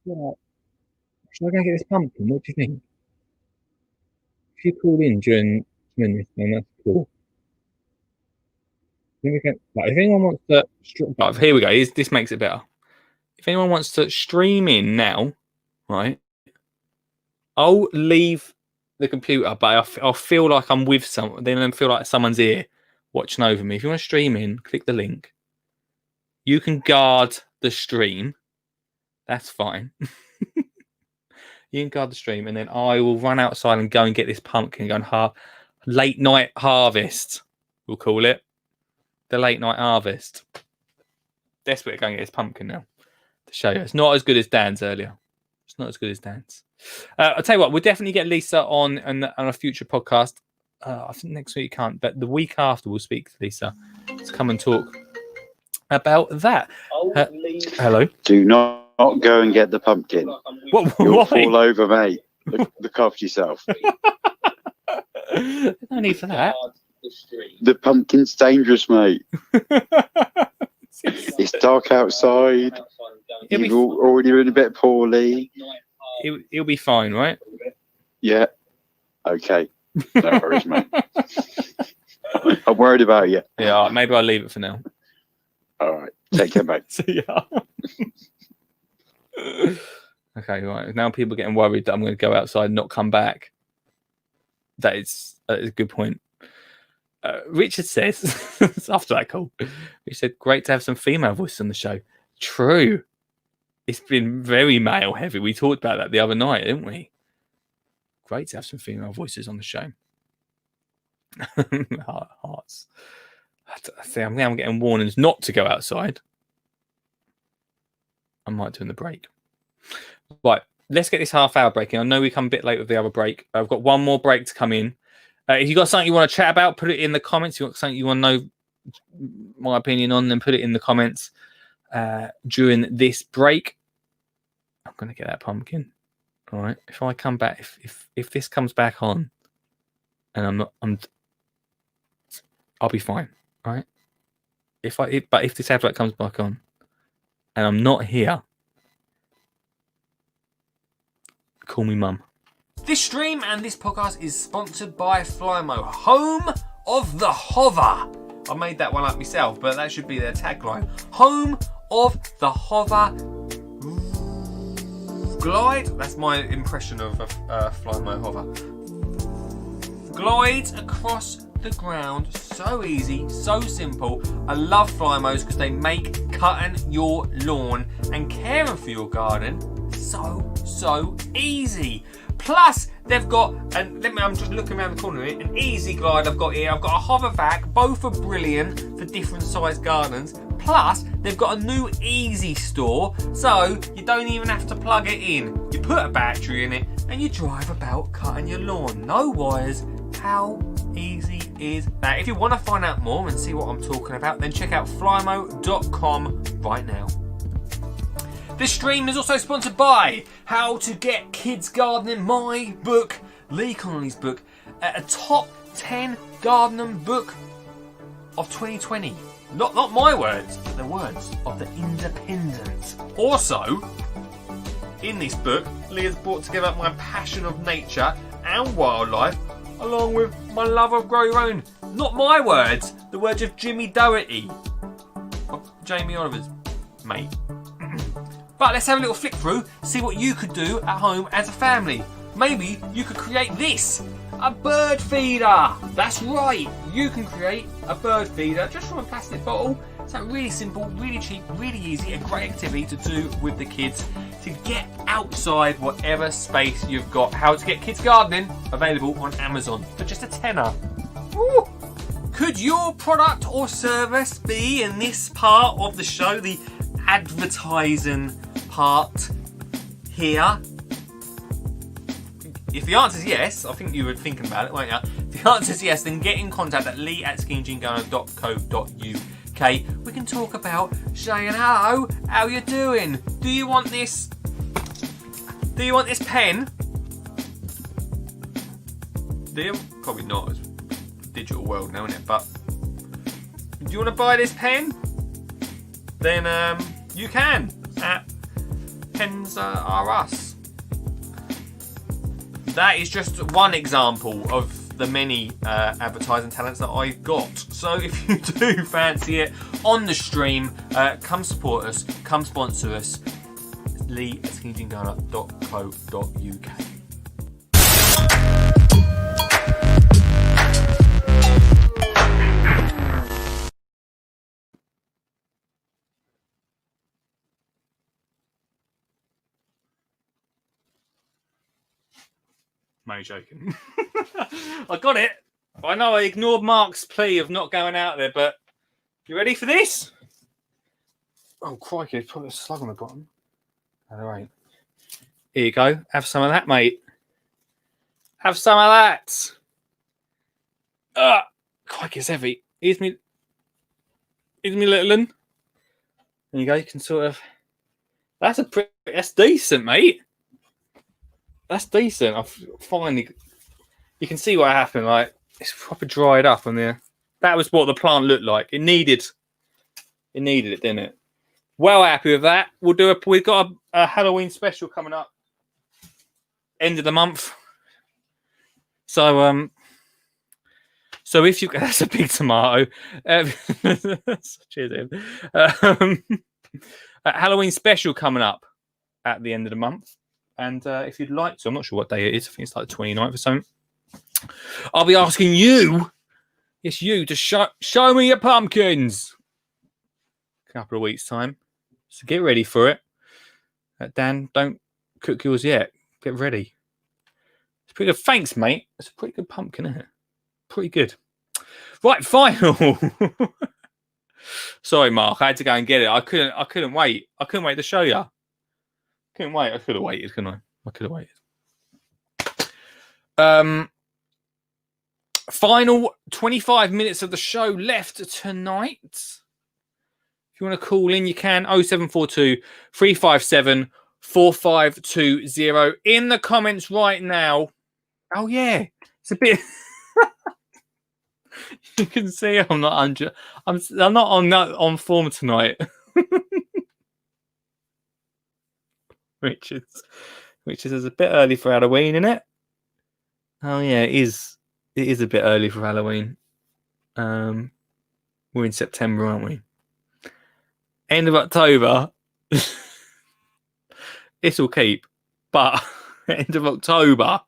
Should I go and get this pumpkin? What do you think? If you call in during this, then that's cool. If anyone wants to, here we go. This makes it better. If anyone wants to stream in now, right? I'll leave the computer, but I'll feel like I'm with someone. Then I feel like someone's here watching over me. If you want to stream in, click the link. You can guard the stream. That's fine. You can guard the stream, and then I will run outside and go and get this pumpkin. Go and late night harvest. We'll call it the late night harvest. Desperate to go and get this pumpkin now to show you. It's not as good as Dan's earlier. It's not as good as Dan's. I'll tell you what. We'll definitely get Lisa on a future podcast. I think next week can't, but the week after we'll speak to Lisa to come and talk about that. Hello.
Do not go and get the pumpkin. You'll fall over, mate. Look after yourself.
There's no need for that.
The pumpkin's dangerous, mate. It's dark outside. You've already been a bit poorly.
He'll be fine, right?
Yeah. Okay. No worries, mate. I'm worried about you.
Yeah, maybe I'll leave it for now.
All right. Take care, mate.
See ya. Okay, right. Now people are getting worried that I'm going to go outside and not come back. That is a good point. Richard says, after that call, he said, great to have some female voices on the show. True. It's been very male heavy. We talked about that the other night, didn't we? Great to have some female voices on the show. Hearts. I say I'm getting warnings not to go outside. I might do in the break. Right. let's get this half-hour break in. I know we come a bit late with the other break. I've got one more break to come in. If you got something you want to chat about, put it in the comments. If you got something you want to know my opinion on, then put it in the comments during this break. I'm going to get that pumpkin. All right. If I come back, if this comes back on, and I'll be fine. All right. But if this advert comes back on, and I'm not here, call me mum. This stream and this podcast is sponsored by Flymo, home of the hover. I made that one up myself, but that should be their tagline. Home of the hover glide. That's my impression of a Flymo hover. Glides across the ground, so easy, so simple. I love Flymos because they make cutting your lawn and caring for your garden so easy. Plus, they've got, and I'm just looking around the corner here, an easy glide I've got here. I've got a hover vac, both are brilliant for different sized gardens. Plus, they've got a new easy store, so you don't even have to plug it in. You put a battery in it and you drive about cutting your lawn. No wires. How easy is that? If you want to find out more and see what I'm talking about, then check out flymo.com right now. This stream is also sponsored by How to Get Kids Gardening, my book, Lee Connolly's book, a top 10 gardening book of 2020. Not my words, but the words of the Independent. Also, in this book, Lee has brought together my passion of nature and wildlife, along with my love of grow your own. Not my words, the words of Jimmy Doherty, of Jamie Oliver's mate. But let's have a little flick through, see what you could do at home as a family. Maybe you could create this, a bird feeder. That's right, you can create a bird feeder just from a plastic bottle. So really simple, really cheap, really easy, a great activity to do with the kids to get outside whatever space you've got. How to Get Kids Gardening, available on Amazon for just a tenner. Woo. Could your product or service be in this part of the show, the advertising part here? If the answer is yes, I think you were thinking about it, weren't you? If the answer is yes, then get in contact at lee@skinnyjeangardener.co.uk. We can talk about saying hello, how you doing? Do you want this? Do you want this pen? Do you? Probably not. It's a digital world now, isn't it? But do you want to buy this pen? Then you can at Pens Are Us. That is just one example of the many advertising talents that I've got. So if you do fancy it on the stream, come support us, come sponsor us. lee@skinnyjeangardener.co.uk. No joking. I got it. I know I ignored Mark's plea of not going out there, but you ready for this? Oh, crikey, put a slug on the bottom. All right. Here you go. Have some of that, mate. Have some of that. Crikey, it's heavy. Here's me little one. There you go. You can sort of... That's decent, mate. That's decent. I've finally... You can see what happened. Like, it's proper dried up on there. That was what the plant looked like. It needed it, didn't it? Well happy with that. We've got a Halloween special coming up. End of the month. So if you... That's a big tomato. Cheers, Ian. A Halloween special coming up at the end of the month. And if you'd like to, I'm not sure what day it is. I think it's like the 29th or something. I'll be asking you, yes, you, to show me your pumpkins. A couple of weeks' time. So get ready for it. Dan, don't cook yours yet. Get ready. It's pretty good. Thanks, mate. It's a pretty good pumpkin, isn't it? Pretty good. Right, final. Sorry, Mark. I had to go and get it. I couldn't wait. I couldn't wait to show you. Couldn't wait. I could have waited, couldn't I? I could have waited. Final 25 minutes of the show left tonight. If you want to call in, you can. 0742 357 4520 in the comments right now. Oh, yeah. It's a bit. You can see I'm not on form tonight. which is a bit early for Halloween, isn't it? Oh yeah, it is. It is a bit early for Halloween. We're in September, aren't we? End of October. This will keep, but end of October. I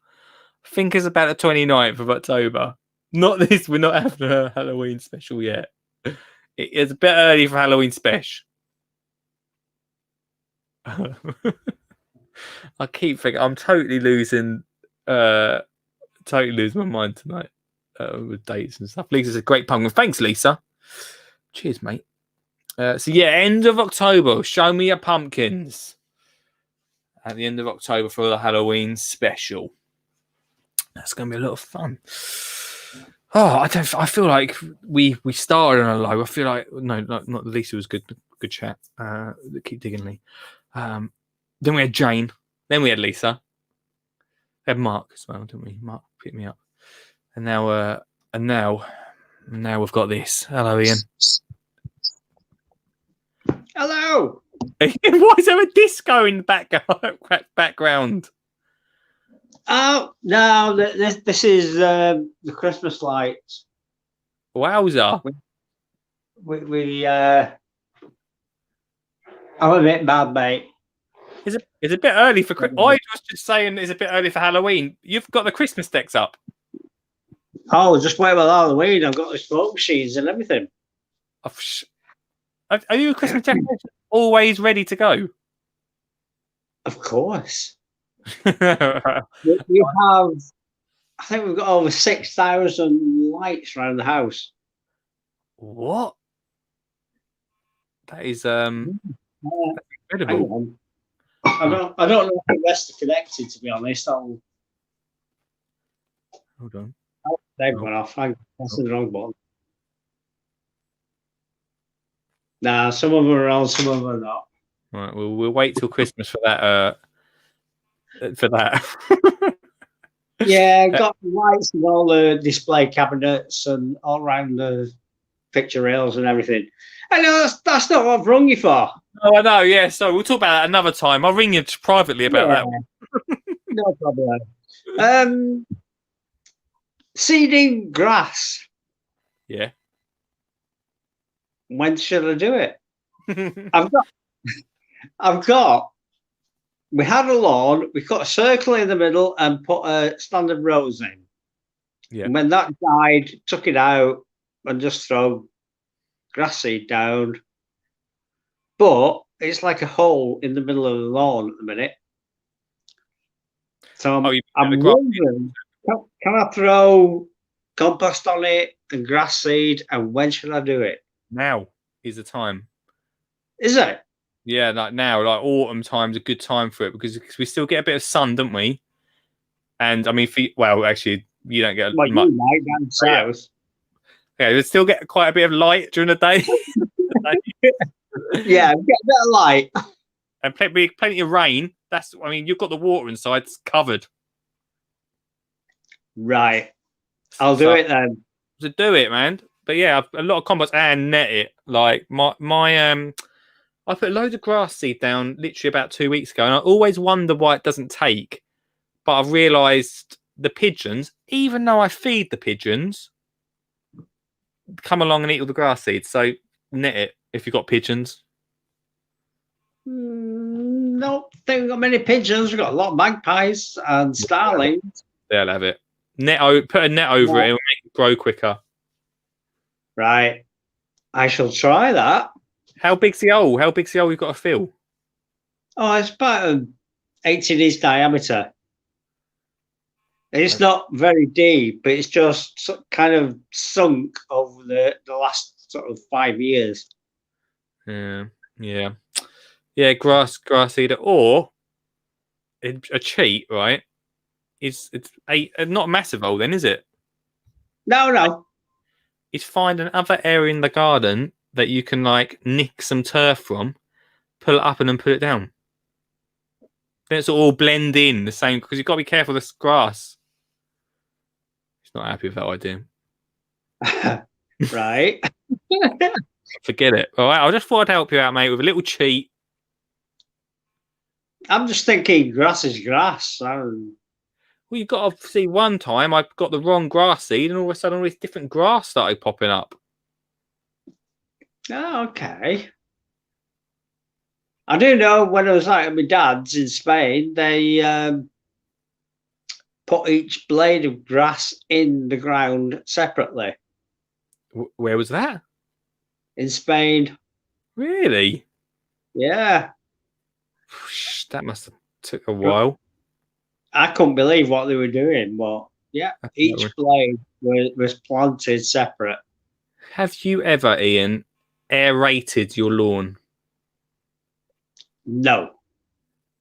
think it's about the 29th of October. Not this. We're not having a Halloween special yet. It is a bit early for Halloween special. I keep thinking I'm totally losing my mind tonight with dates and stuff. Lisa's a great pumpkin. Thanks, Lisa. Cheers, mate. So yeah, end of October. Show me your pumpkins. At the end of October for the Halloween special. That's going to be a lot of fun. Oh, I feel like we started on a low. I feel like not Lisa was good chat. Keep digging, Lee. Then we had Jayne. Then we had Lisa. We had Mark as well, didn't we? Mark picked me up. And now we've got this. Hello, Ian.
Hello.
Why is there a disco in the background?
Oh no! This is the Christmas lights.
Wowza!
I'm a bit bad, mate.
It's a bit early for Christmas. I was just saying it's a bit early for Halloween. You've got the Christmas decks up.
Oh, just wait about Halloween. I've got the smoke machines and everything.
Are you a Christmas decoration always ready to go?
Of course. We have, I think we've got over 6,000 lights around the house.
What? That is incredible.
I don't know if the rest are connected, to be honest.
Hold on.
They've gone off. That's the wrong button. Nah, some of them are on, some of them are not.
Right, we'll wait till Christmas for that.
Yeah, got lights and all the display cabinets and all around the picture rails and everything. I know that's not what I've rung you for.
Oh, I know. Yeah, so we'll talk about that another time. I'll ring you privately about that one.
No problem. Seeding grass.
Yeah.
When should I do it? I've got. We had a lawn. We cut a circle in the middle and put a standard rose in.
Yeah.
And when that died, took it out and just throw grass seed down. But it's like a hole in the middle of the lawn at the minute. So I'm wondering, can I throw compost on it and grass seed? And when should I do it?
Now is the time.
Is it?
Yeah, like now, like autumn time's a good time for it because we still get a bit of sun, don't we? And I mean, actually, you don't get
much. You might down south.
Yeah, we still get quite a bit of light during the day.
Yeah, get a bit of light
and plenty of rain. You've got the water inside; it's covered.
Right, I'll do it then.
So do it, man. But yeah, a lot of compost and net it. Like I put loads of grass seed down literally about 2 weeks ago, and I always wonder why it doesn't take. But I've realised the pigeons, even though I feed the pigeons, come along and eat all the grass seeds. So net it if you've got pigeons.
No, think we've got many pigeons. We've got a lot of magpies and starlings.
They'll have it. Put a net over it, it'll make it grow quicker.
Right. I shall try that.
How big's the hole? How big's the hole you've got to fill?
Oh, it's about 18 inch diameter. It's not very deep, but it's just kind of sunk over the last sort of 5 years.
Yeah. Grass seeder, or a cheat, right? It's not a massive hole, then, is it?
No.
Is find another area in the garden that you can like nick some turf from, pull it up, and then put it down. Then it's all blend in the same because you've got to be careful of this grass. He's not happy with that idea.
Right.
Forget it. All right, I just thought I'd help you out, mate, with a little cheat.
I'm just thinking grass is grass.
Well, you've got to see one time I got the wrong grass seed and all of a sudden all this different grass started popping up.
Oh, okay. I do know when I was at my dad's in Spain, they put each blade of grass in the ground separately.
Where was that?
In Spain.
Really?
Yeah.
That must have took a while.
I couldn't believe what they were doing, but yeah, each blade was planted separate.
Have you ever, Ian, aerated your lawn?
No.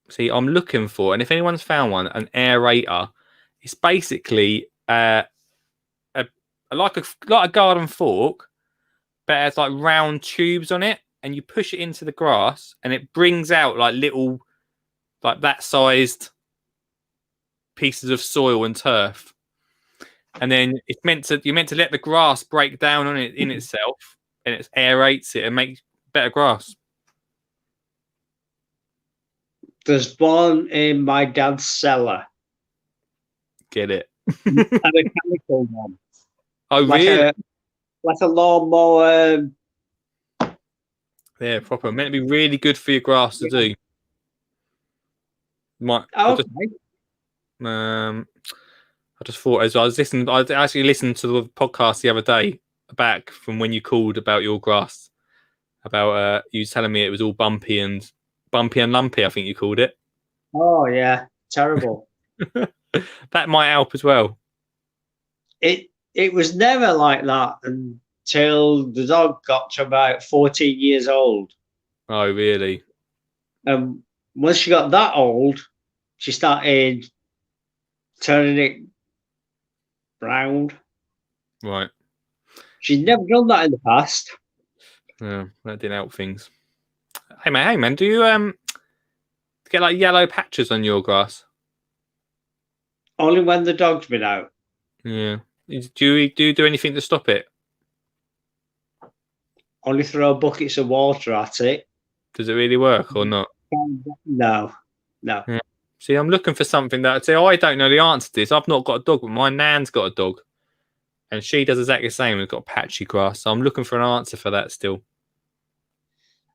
See, I'm looking for, and if anyone's found one, an aerator. It's basically like a garden fork, but it has like round tubes on it, and you push it into the grass, and it brings out like little, like that sized pieces of soil and turf. And then you're meant to let the grass break down on it in itself, and it aerates it and makes better grass.
There's one in my dad's cellar.
Get it?
A mechanical one.
Oh, really?
Like a lawnmower.
Yeah, proper. Meant to be really good for your grass to do. I just thought as I was listening, I actually listened to the podcast the other day back from when you called about your grass, about you telling me it was all bumpy and lumpy. I think you called it.
Oh yeah, terrible.
That might help as well.
It was never like that until the dog got to about 14 years old.
Oh really?
Once she got that old, she started turning it round.
Right.
She's never done that in the past.
Yeah, that didn't help things. Hey man, do you get like yellow patches on your grass?
Only when the dog's been out.
Yeah. Do you do anything to stop it?
Only throw buckets of water at it.
Does it really work or not?
No.
Yeah. See, I'm looking for something that I'd say, I don't know the answer to this. I've not got a dog, but my nan's got a dog. And she does exactly the same. We've got patchy grass. So I'm looking for an answer for that still.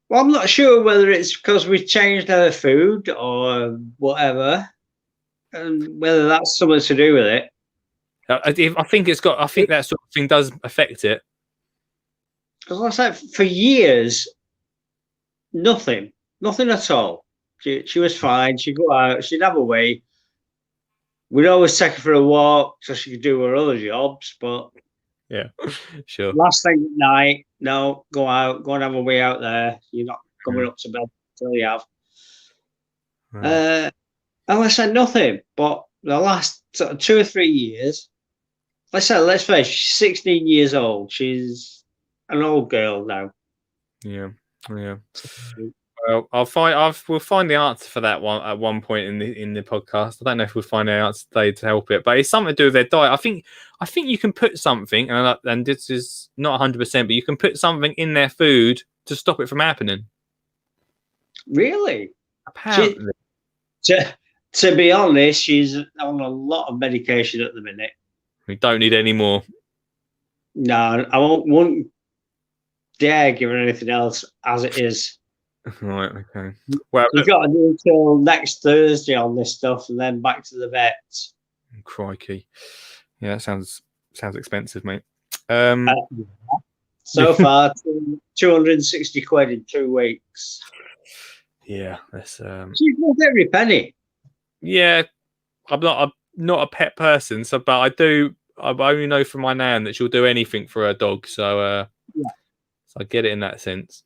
Well, I'm not sure whether it's because we changed her food or whatever, and whether that's something to do with it.
I think that sort of thing does affect it.
Because like I said, for years, nothing at all. She was fine. She'd go out. She'd have a wee. We'd always take her for a walk so she could do her other jobs. But
yeah, sure.
Last thing at night, no, go out, go and have a wee out there. You're not coming up to bed until you have.
Right.
And I said nothing. But the last sort of 2 or 3 years, let's face it, she's 16 years old. She's an old girl now.
Yeah. Well, we'll find the answer for that one at one point in the podcast. I don't know if we'll find the answer today to help it, but it's something to do with their diet. I think you can put something, and this is not 100%, but you can put something in their food to stop it from happening.
Really?
Apparently.
To be honest, she's on a lot of medication at the minute.
We don't need any more.
No, I won't dare give her anything else as it is.
Right, okay. Well,
you've got to do until next Thursday on this stuff, and then back to the vets.
Crikey, yeah, that sounds expensive, mate.
So far, 260 quid in 2 weeks.
Yeah, that's
she's worth every penny.
Yeah, I'm not a pet person, but I only know from my nan that she'll do anything for her dog. So
yeah,
so I get it in that sense.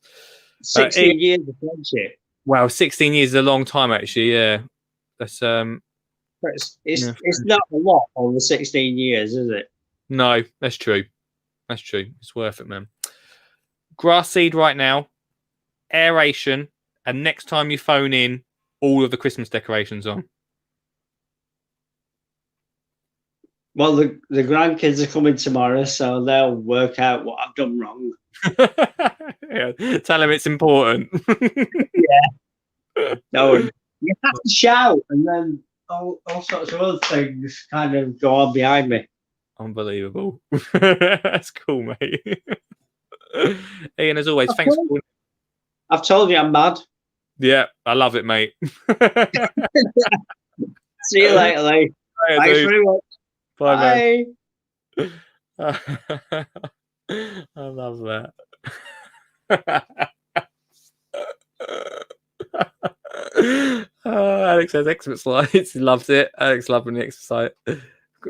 16 years of friendship.
Wow, 16 years is a long time, actually. Yeah. That's
It's not a lot over 16 years, is it?
No, that's true. That's true. It's worth it, man. Grass seed right now, aeration, and next time you phone in, all of the Christmas decorations on.
Well, the grandkids are coming tomorrow, so they'll work out what I've done wrong.
Yeah, tell them it's important.
No, you have to shout, and then all sorts of other things kind of go on behind me.
Unbelievable. That's cool, mate. Ian, as always, thanks.
I've told you I'm mad.
Yeah, I love it, mate.
See you later, Lee. Thanks very much.
Bye, man. I love that. Alex says Xmas lights. He loves it. Alex loving the exercise.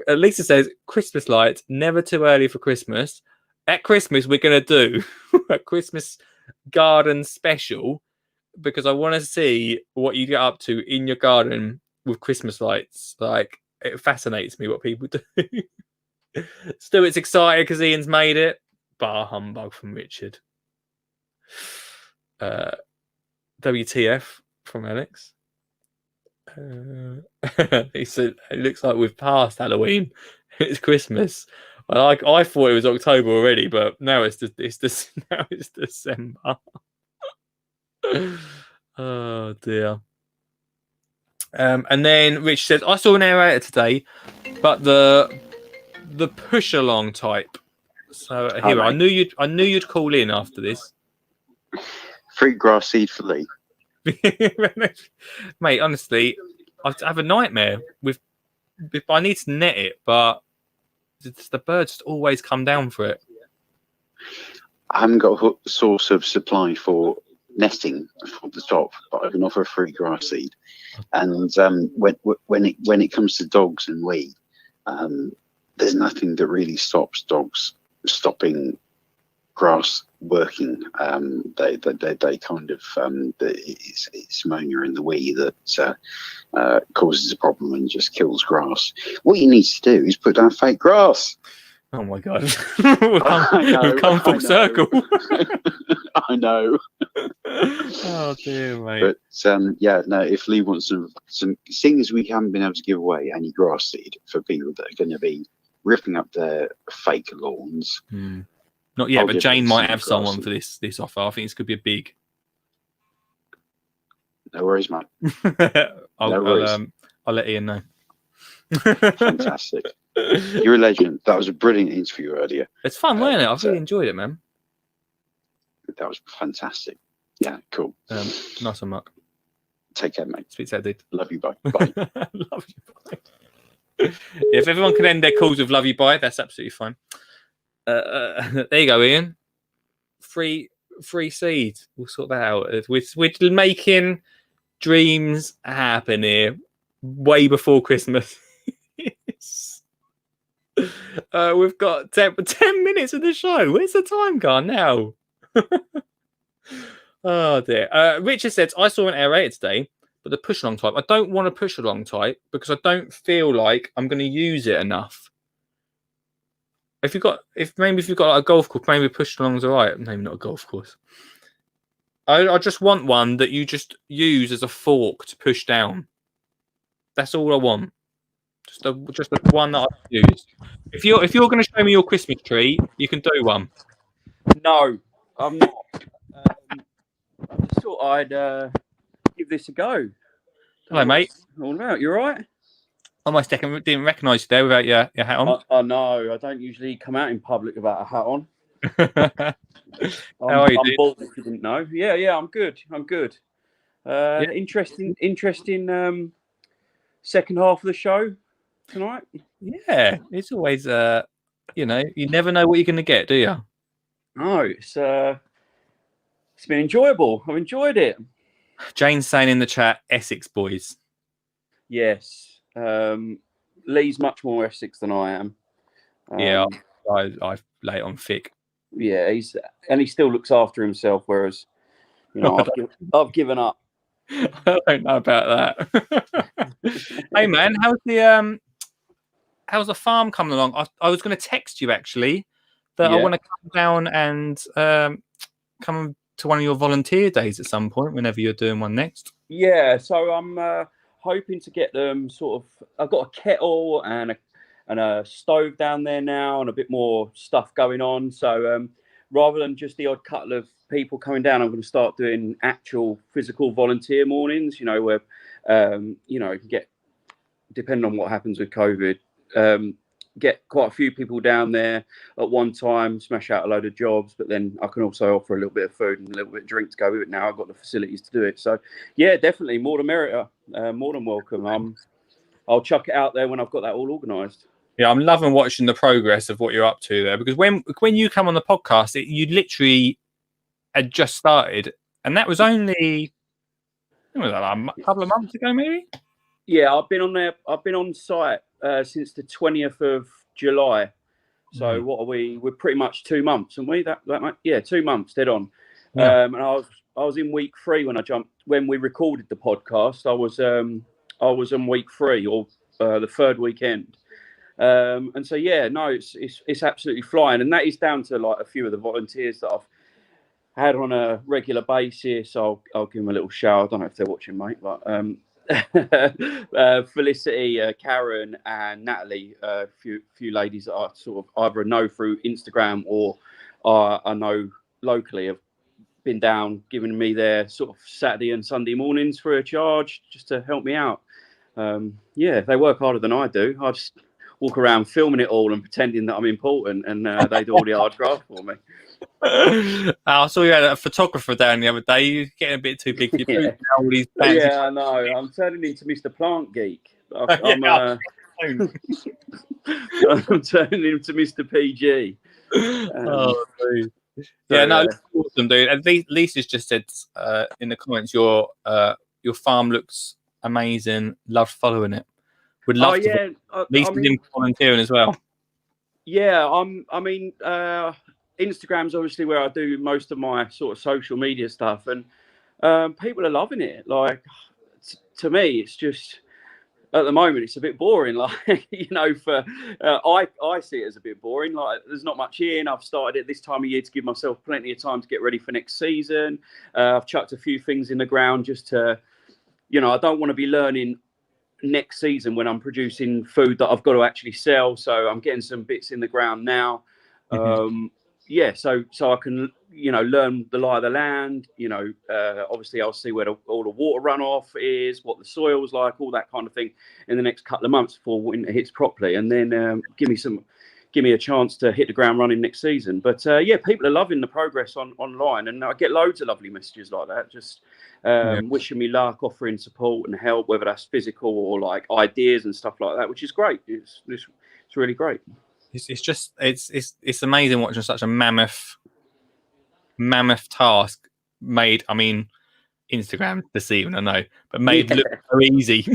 Lisa says Christmas lights, never too early for Christmas. At Christmas, we're going to do a Christmas garden special because I want to see what you get up to in your garden with Christmas lights. Like, it fascinates me what people do. Stuart's excited because Ian's made it. Bar humbug from Richard. WTF from Alex. He said it looks like we've passed Halloween. It's Christmas. Well, I thought it was October already, but now it's December. Oh dear. And then Rich says, I saw an aerator today, but the push along type. So here, I knew you'd call in after this.
Free grass seed for Lee.
Mate, honestly, I have a nightmare with. I need to net it, but the birds always come down for it.
I haven't got a source of supply for nesting for the top, but I can offer free grass seed. And when it comes to dogs and we, there's nothing that really stops dogs stopping grass working. They kind of it's ammonia in the wee that causes a problem and just kills grass. What you need to do is put down fake grass.
Oh my god, we've come full circle.
I know.
Oh dear, mate.
But yeah, no. If Lee wants some, seeing as we haven't been able to give away any grass seed for people that are going to be ripping up their fake lawns.
Not yet, but Jayne might have someone for this offer. I think this could be a big.
No worries, mate.
I'll let Ian know.
Fantastic. You're a legend. That was a brilliant interview earlier.
It's fun, wasn't it? I've really enjoyed it, man.
That was fantastic. Yeah, cool.
Nice one, Mark.
Take care, mate.
Speak to that, dude.
Love you, bye. Bye.
Love you, bye. If everyone can end their calls with "love you, bye," that's absolutely fine. There you go, Ian. Free seed. We'll sort that out. We're making dreams happen here way before Christmas. We've got 10 minutes of the show. Where's the time gone now? Oh dear. Richard says, I saw an aerated today, but the push along type. I don't want a push along type because I don't feel like I'm going to use it enough. If you've got like a golf course, maybe push along's all right. Maybe not a golf course. I just want one that you just use as a fork to push down. That's all I want. Just a one that I use. If you're going to show me your Christmas tree, you can do one.
No, I'm not. I just thought I'd give this a go.
Hello, mate.
All about you, all right?
Almost didn't recognise you there without your hat on.
I know. I don't usually come out in public without a hat on.
How are you,
I'm bald, if you didn't know. Yeah, I'm good. Yeah. Interesting second half of the show tonight.
Yeah, it's always you never know what you're going to get, do you?
No, it's been enjoyable. I've enjoyed it.
Jayne's saying in the chat, Essex boys.
Yes. Lee's much more Essex than I am.
Yeah, I lay it on thick.
Yeah, he still looks after himself, whereas I've given up.
I don't know about that. Hey man, how's the farm coming along? I was going to text you actually that I want to come down and come to one of your volunteer days at some point, whenever you're doing one next.
Yeah, so I'm hoping to get them sort of. I've got a kettle and a stove down there now, and a bit more stuff going on. So rather than just the odd couple of people coming down, I'm going to start doing actual physical volunteer mornings. You know, where you know, get, depending on what happens with COVID, get quite a few people down there at one time, smash out a load of jobs, but then I can also offer a little bit of food and a little bit of drink to go with it now. I've got the facilities to do it. So yeah, definitely more the merrier, more than welcome. I'll chuck it out there when I've got that all organised.
Yeah, I'm loving watching the progress of what you're up to there, because when you come on the podcast, you literally had just started, and that was only a couple of months ago, maybe.
Yeah, I've been on there. I've been on site since the 20th of July. So what are we? We're pretty much 2 months, aren't we? That yeah, 2 months, dead on.
Yeah.
And I was in week 3 when we recorded the podcast. I was on week 3 or the 3rd weekend. And so yeah, no, it's absolutely flying, and that is down to like a few of the volunteers that I've had on a regular basis. I'll give them a little shout. I don't know if they're watching, mate, but Felicity, Karen, and Natalie, a few ladies that I sort of either know through Instagram or I know locally, have been down giving me their sort of Saturday and Sunday mornings for a charge just to help me out. Yeah, they work harder than I do. I just walk around filming it all and pretending that I'm important, and they do all the hard graft for me.
I saw you had a photographer down the other day. You're getting a bit too big for your food. All these
Yeah, I know. I'm turning into Mr. Plant Geek. I'm turning into Mr. PG.
Oh, dude. Yeah, no, it's awesome, dude. And Lisa's just said in the comments, your farm looks amazing. Love following it. Would love to. Lisa's in volunteering as well.
Yeah, I mean, Instagram's obviously where I do most of my sort of social media stuff, and people are loving it. Like, to me, it's just, at the moment, it's a bit boring. Like, you know, I see it as a bit boring. Like, there's not much in. I've started at this time of year to give myself plenty of time to get ready for next season. I've chucked a few things in the ground just to, you know, I don't want to be learning next season when I'm producing food that I've got to actually sell. So I'm getting some bits in the ground now. Yeah, so I can, you know, learn the lie of the land. You know, obviously I'll see where all the water runoff is, what the soil's like, all that kind of thing in the next couple of months before winter hits properly, and then give me a chance to hit the ground running next season. But yeah, people are loving the progress online, and I get loads of lovely messages like that, just wishing me luck, offering support and help, whether that's physical or like ideas and stuff like that, which is great. It's really great.
It's amazing watching such a mammoth task made. I mean, Instagram deceiving, I know, but made look so easy.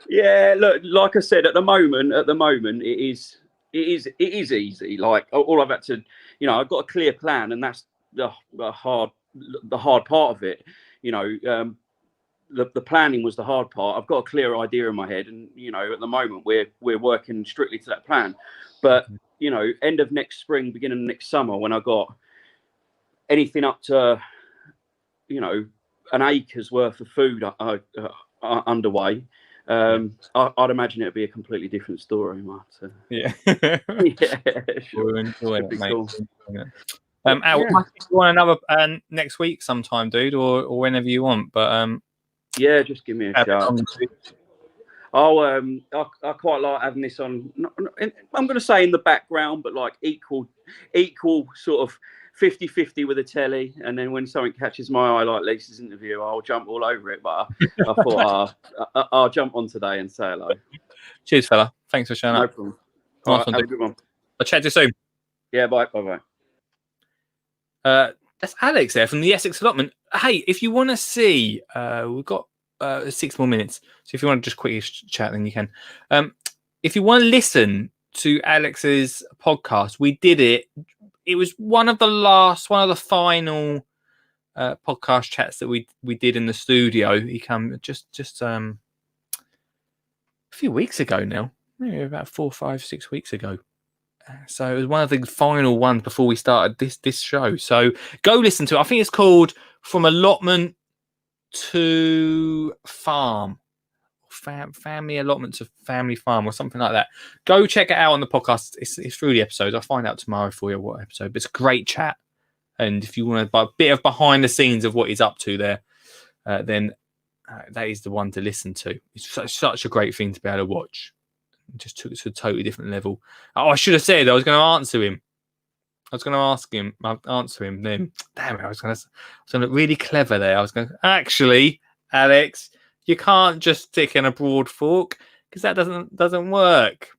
Yeah, look, like I said, at the moment, it is easy. Like, all I've had to, you know, I've got a clear plan, and that's the hard part of it. You know, the planning was the hard part. I've got a clear idea in my head, and you know, at the moment we're working strictly to that plan. But you know, end of next spring, beginning of next summer, when I got anything up to, you know, an acre's worth of food underway, I'd imagine it'd be a completely different story, Matt.
Yeah,
sure.
We're enjoying it, mate.
Cool.
Al, you want another next week sometime, dude, or whenever you want. But
yeah, just give me a shout. I quite like having this on. I'm going to say in the background, but like equal sort of 50-50 with the telly. And then when something catches my eye, like Lisa's interview, I'll jump all over it. But I thought I'll jump on today and say hello.
Cheers, fella. Thanks for showing up.
No problem.
Nice one,
have
dude.
a good one.
I'll chat to you soon.
Yeah, bye.
That's Alex there from the Essex Allotment. Hey, if you want to see, we've got 6 more minutes. So if you want to just quickly chat, then you can. If you want to listen to Alex's podcast, we did it. It was one of the final podcast chats that we did in the studio. He come just few weeks ago now, maybe about 4, 5, 6 weeks ago. So it was one of the final ones before we started this show. So go listen to it. I think it's called From Allotment to Farm. Family allotment to family farm or something like that. Go check it out on the podcast. It's through the episodes. I'll find out tomorrow for you what episode. But it's a great chat. And if you want a bit of behind the scenes of what he's up to there, then that is the one to listen to. It's such a great thing to be able to watch. It just took it to a totally different level. Oh, I should have said I was going to answer him. I was going to ask him. I'll answer him then. Damn it! I was going to look really clever there. I was going to actually, Alex, you can't just stick in a broad fork because that doesn't work.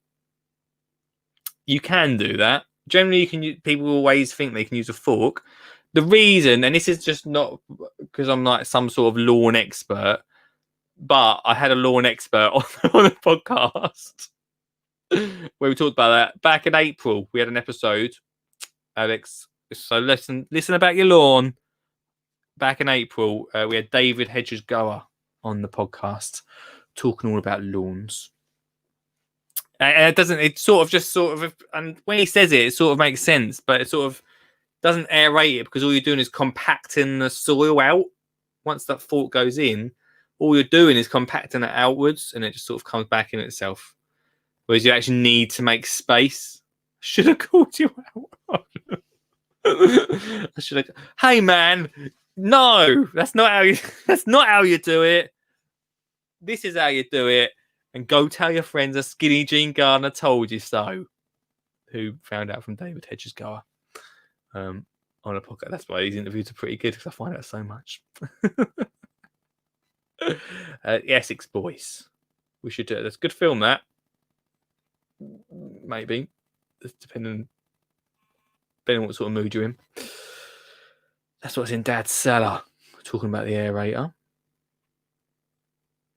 You can do that. Generally, you can. People always think they can use a fork. The reason, and this is just not because I'm like some sort of lawn expert, but I had a lawn expert on the podcast where we talked about that back in April. We had an episode, Alex. So listen about your lawn. Back in April, we had David Hedges Goer on the podcast talking all about lawns. And and when he says it sort of makes sense, but it sort of doesn't aerate it because all you're doing is compacting the soil out. Once that fork goes in, all you're doing is compacting it outwards and it just sort of comes back in itself. Whereas you actually need to make space. Should have called you out. I should have. Hey man, no, that's not how you do it. This is how you do it. And go tell your friends a Skinny Jean Gardner told you so. Who found out from David Hedges Goer on a podcast. That's why these interviews are pretty good because I find out so much. Essex Boys. We should do it. That's a good film, that. Maybe. Depending on what sort of mood you're in. That's what's in Dad's cellar. We're talking about the aerator.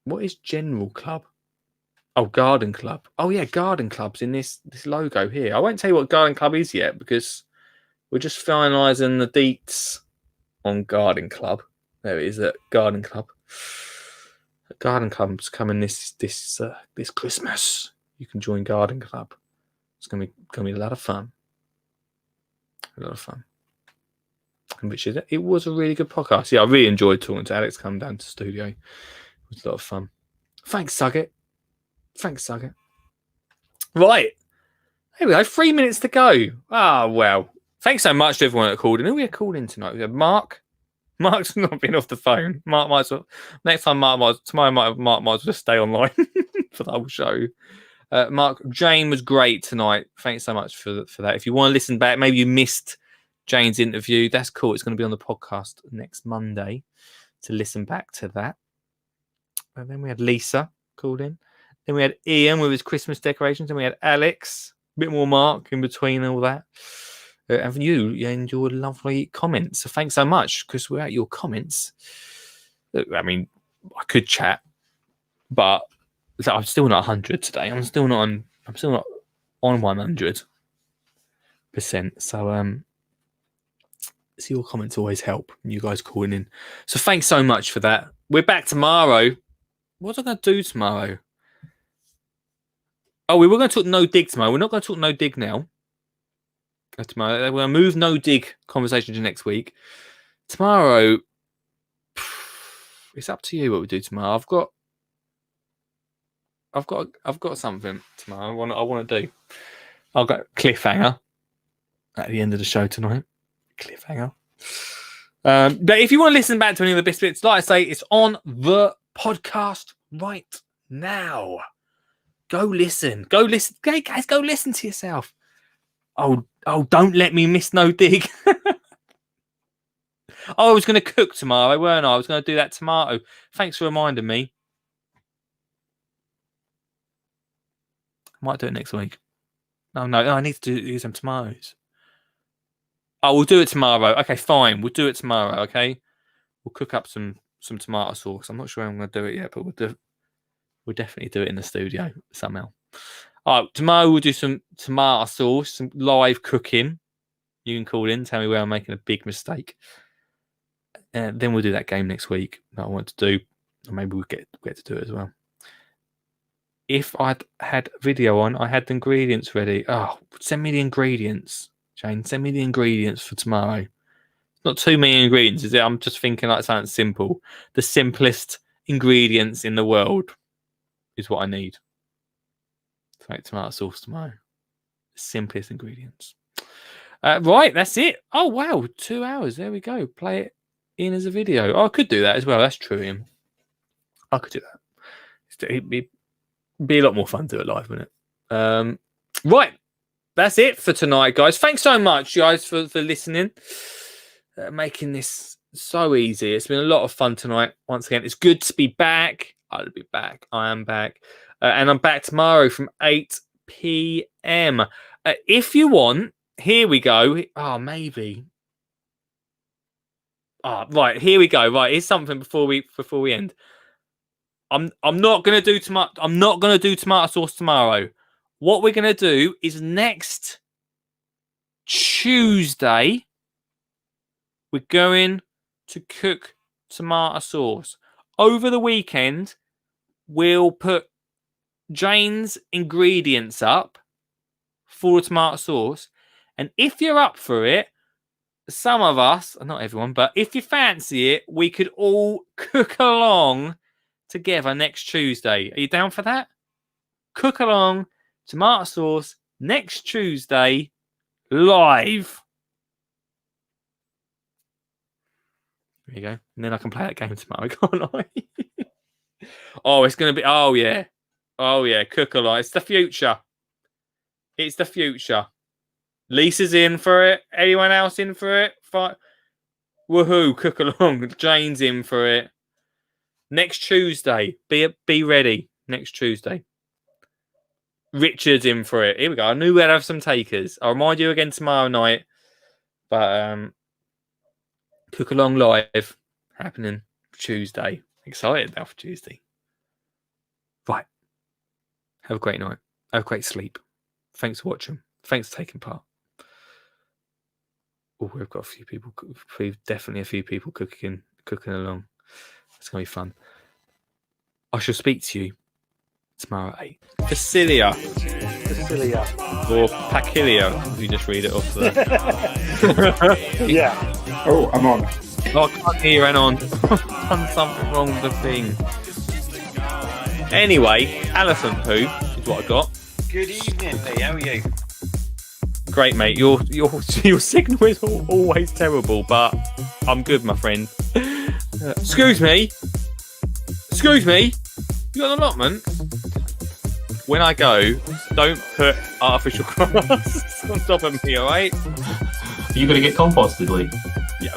What is General Club? Oh, Garden Club. Oh, yeah, Garden Club's in this logo here. I won't tell you what Garden Club is yet because we're just finalising the deets on Garden Club. There it is, at Garden Club. Garden Club's coming this Christmas. You can join Garden Club. It's gonna be a lot of fun. A lot of fun. Which it was a really good podcast. Yeah, I really enjoyed talking to Alex. Come down to the studio. It was a lot of fun. Thanks, Sugget. Right. Here we go. 3 minutes to go. Ah, well. Thanks so much to everyone that called in. Who we had called in tonight? We had Mark. Mark's not been off the phone. Mark might as well. Next time, Mark might as well just stay online for the whole show. Mark, Jayne was great tonight. Thanks so much for that. If you want to listen back, maybe you missed Jayne's interview. That's cool. It's going to be on the podcast next Monday to listen back to that. And then we had Lisa called in. Then we had Ian with his Christmas decorations. And we had Alex, a bit more Mark in between all that. And you and your lovely comments. So thanks so much, because without your comments, I mean, I could chat, but I'm still not 100 today. I'm still not on 100%. So your comments always help. You guys calling in. So thanks so much for that. We're back tomorrow. What am I going to do tomorrow? Oh, we were going to talk no dig tomorrow. We're not going to talk no dig now. Tomorrow, we're going to move no dig conversation to next week. Tomorrow, it's up to you what we do tomorrow. I've got something tomorrow. I want to do. I've got a cliffhanger at the end of the show tonight. Cliffhanger. But if you want to listen back to any of the best bits, like I say, it's on the podcast right now. Go listen. Hey guys, go listen to yourself. Oh, don't let me miss no dig. I was going to cook tomorrow, weren't I? I was going to do that tomato. Thanks for reminding me. Might do it next week. No, I need to do some tomatoes. Oh, we'll do it tomorrow. Okay, fine. We'll do it tomorrow, okay? We'll cook up some tomato sauce. I'm not sure I'm going to do it yet, but we'll definitely do it in the studio somehow. All right, tomorrow we'll do some tomato sauce, some live cooking. You can call in, tell me where I'm making a big mistake. And then we'll do that game next week that I want to do. Or maybe we'll get to do it as well. if I'd had video on, I had the ingredients ready. Oh, send me the ingredients, Jayne. Send me the ingredients for tomorrow. Not too many ingredients, is it? I'm just thinking like something simple. The simplest ingredients in the world is what I need to make tomato sauce tomorrow. The simplest ingredients. Right, that's it. Oh, wow. 2 hours. There we go. Play it in as a video. Oh, I could do that as well. That's true, Ian. I could do that. It'd be a lot more fun to do it live, wouldn't it? Right. That's it for tonight, guys. Thanks so much, guys, for listening. Making this so easy. It's been a lot of fun tonight. Once again, it's good to be back. I'll be back. I am back. And I'm back tomorrow from 8 p.m. If you want, here we go. Oh, maybe. Oh, right. Here we go. Right. Here's something before we end. I'm not gonna do tomato. I'm not gonna do tomato sauce tomorrow. What we're gonna do is next Tuesday, we're going to cook tomato sauce. Over the weekend, we'll put Jayne's ingredients up for tomato sauce. And if you're up for it, some of us, not everyone, but if you fancy it, we could all cook along together next Tuesday. Are you down for that? Cook along tomato sauce next Tuesday live. There you go. And then I can play that game tomorrow, can't I? Oh, it's going to be... Oh, yeah. Oh, yeah. Cook along. It's the future. It's the future. Lisa's in for it. Anyone else in for it? Woohoo. Cook along. Jayne's in for it. Next Tuesday. Be ready. Next Tuesday. Richard's in for it. Here we go. I knew we'd have some takers. I'll remind you again tomorrow night. But cook along live happening Tuesday. Excited now for Tuesday. Right. Have a great night. Have a great sleep. Thanks for watching. Thanks for taking part. Oh, we've got a few people. Definitely a few people cooking along. It's going to be fun. I shall speak to you tomorrow at 8. Facilia. Or Pacilia, if you just read it off there.
Yeah. Oh, I'm on.
Oh, I can't hear you, Anon. I've done something wrong with the thing. Anyway, elephant poo is what I got.
Good evening, Lee. How are you?
Great, mate. Your signal is always terrible, but I'm good, my friend. Excuse me. You got an allotment? When I go, don't put artificial grass on top of me, all right?
You're going to get composted, Lee?
Yeah,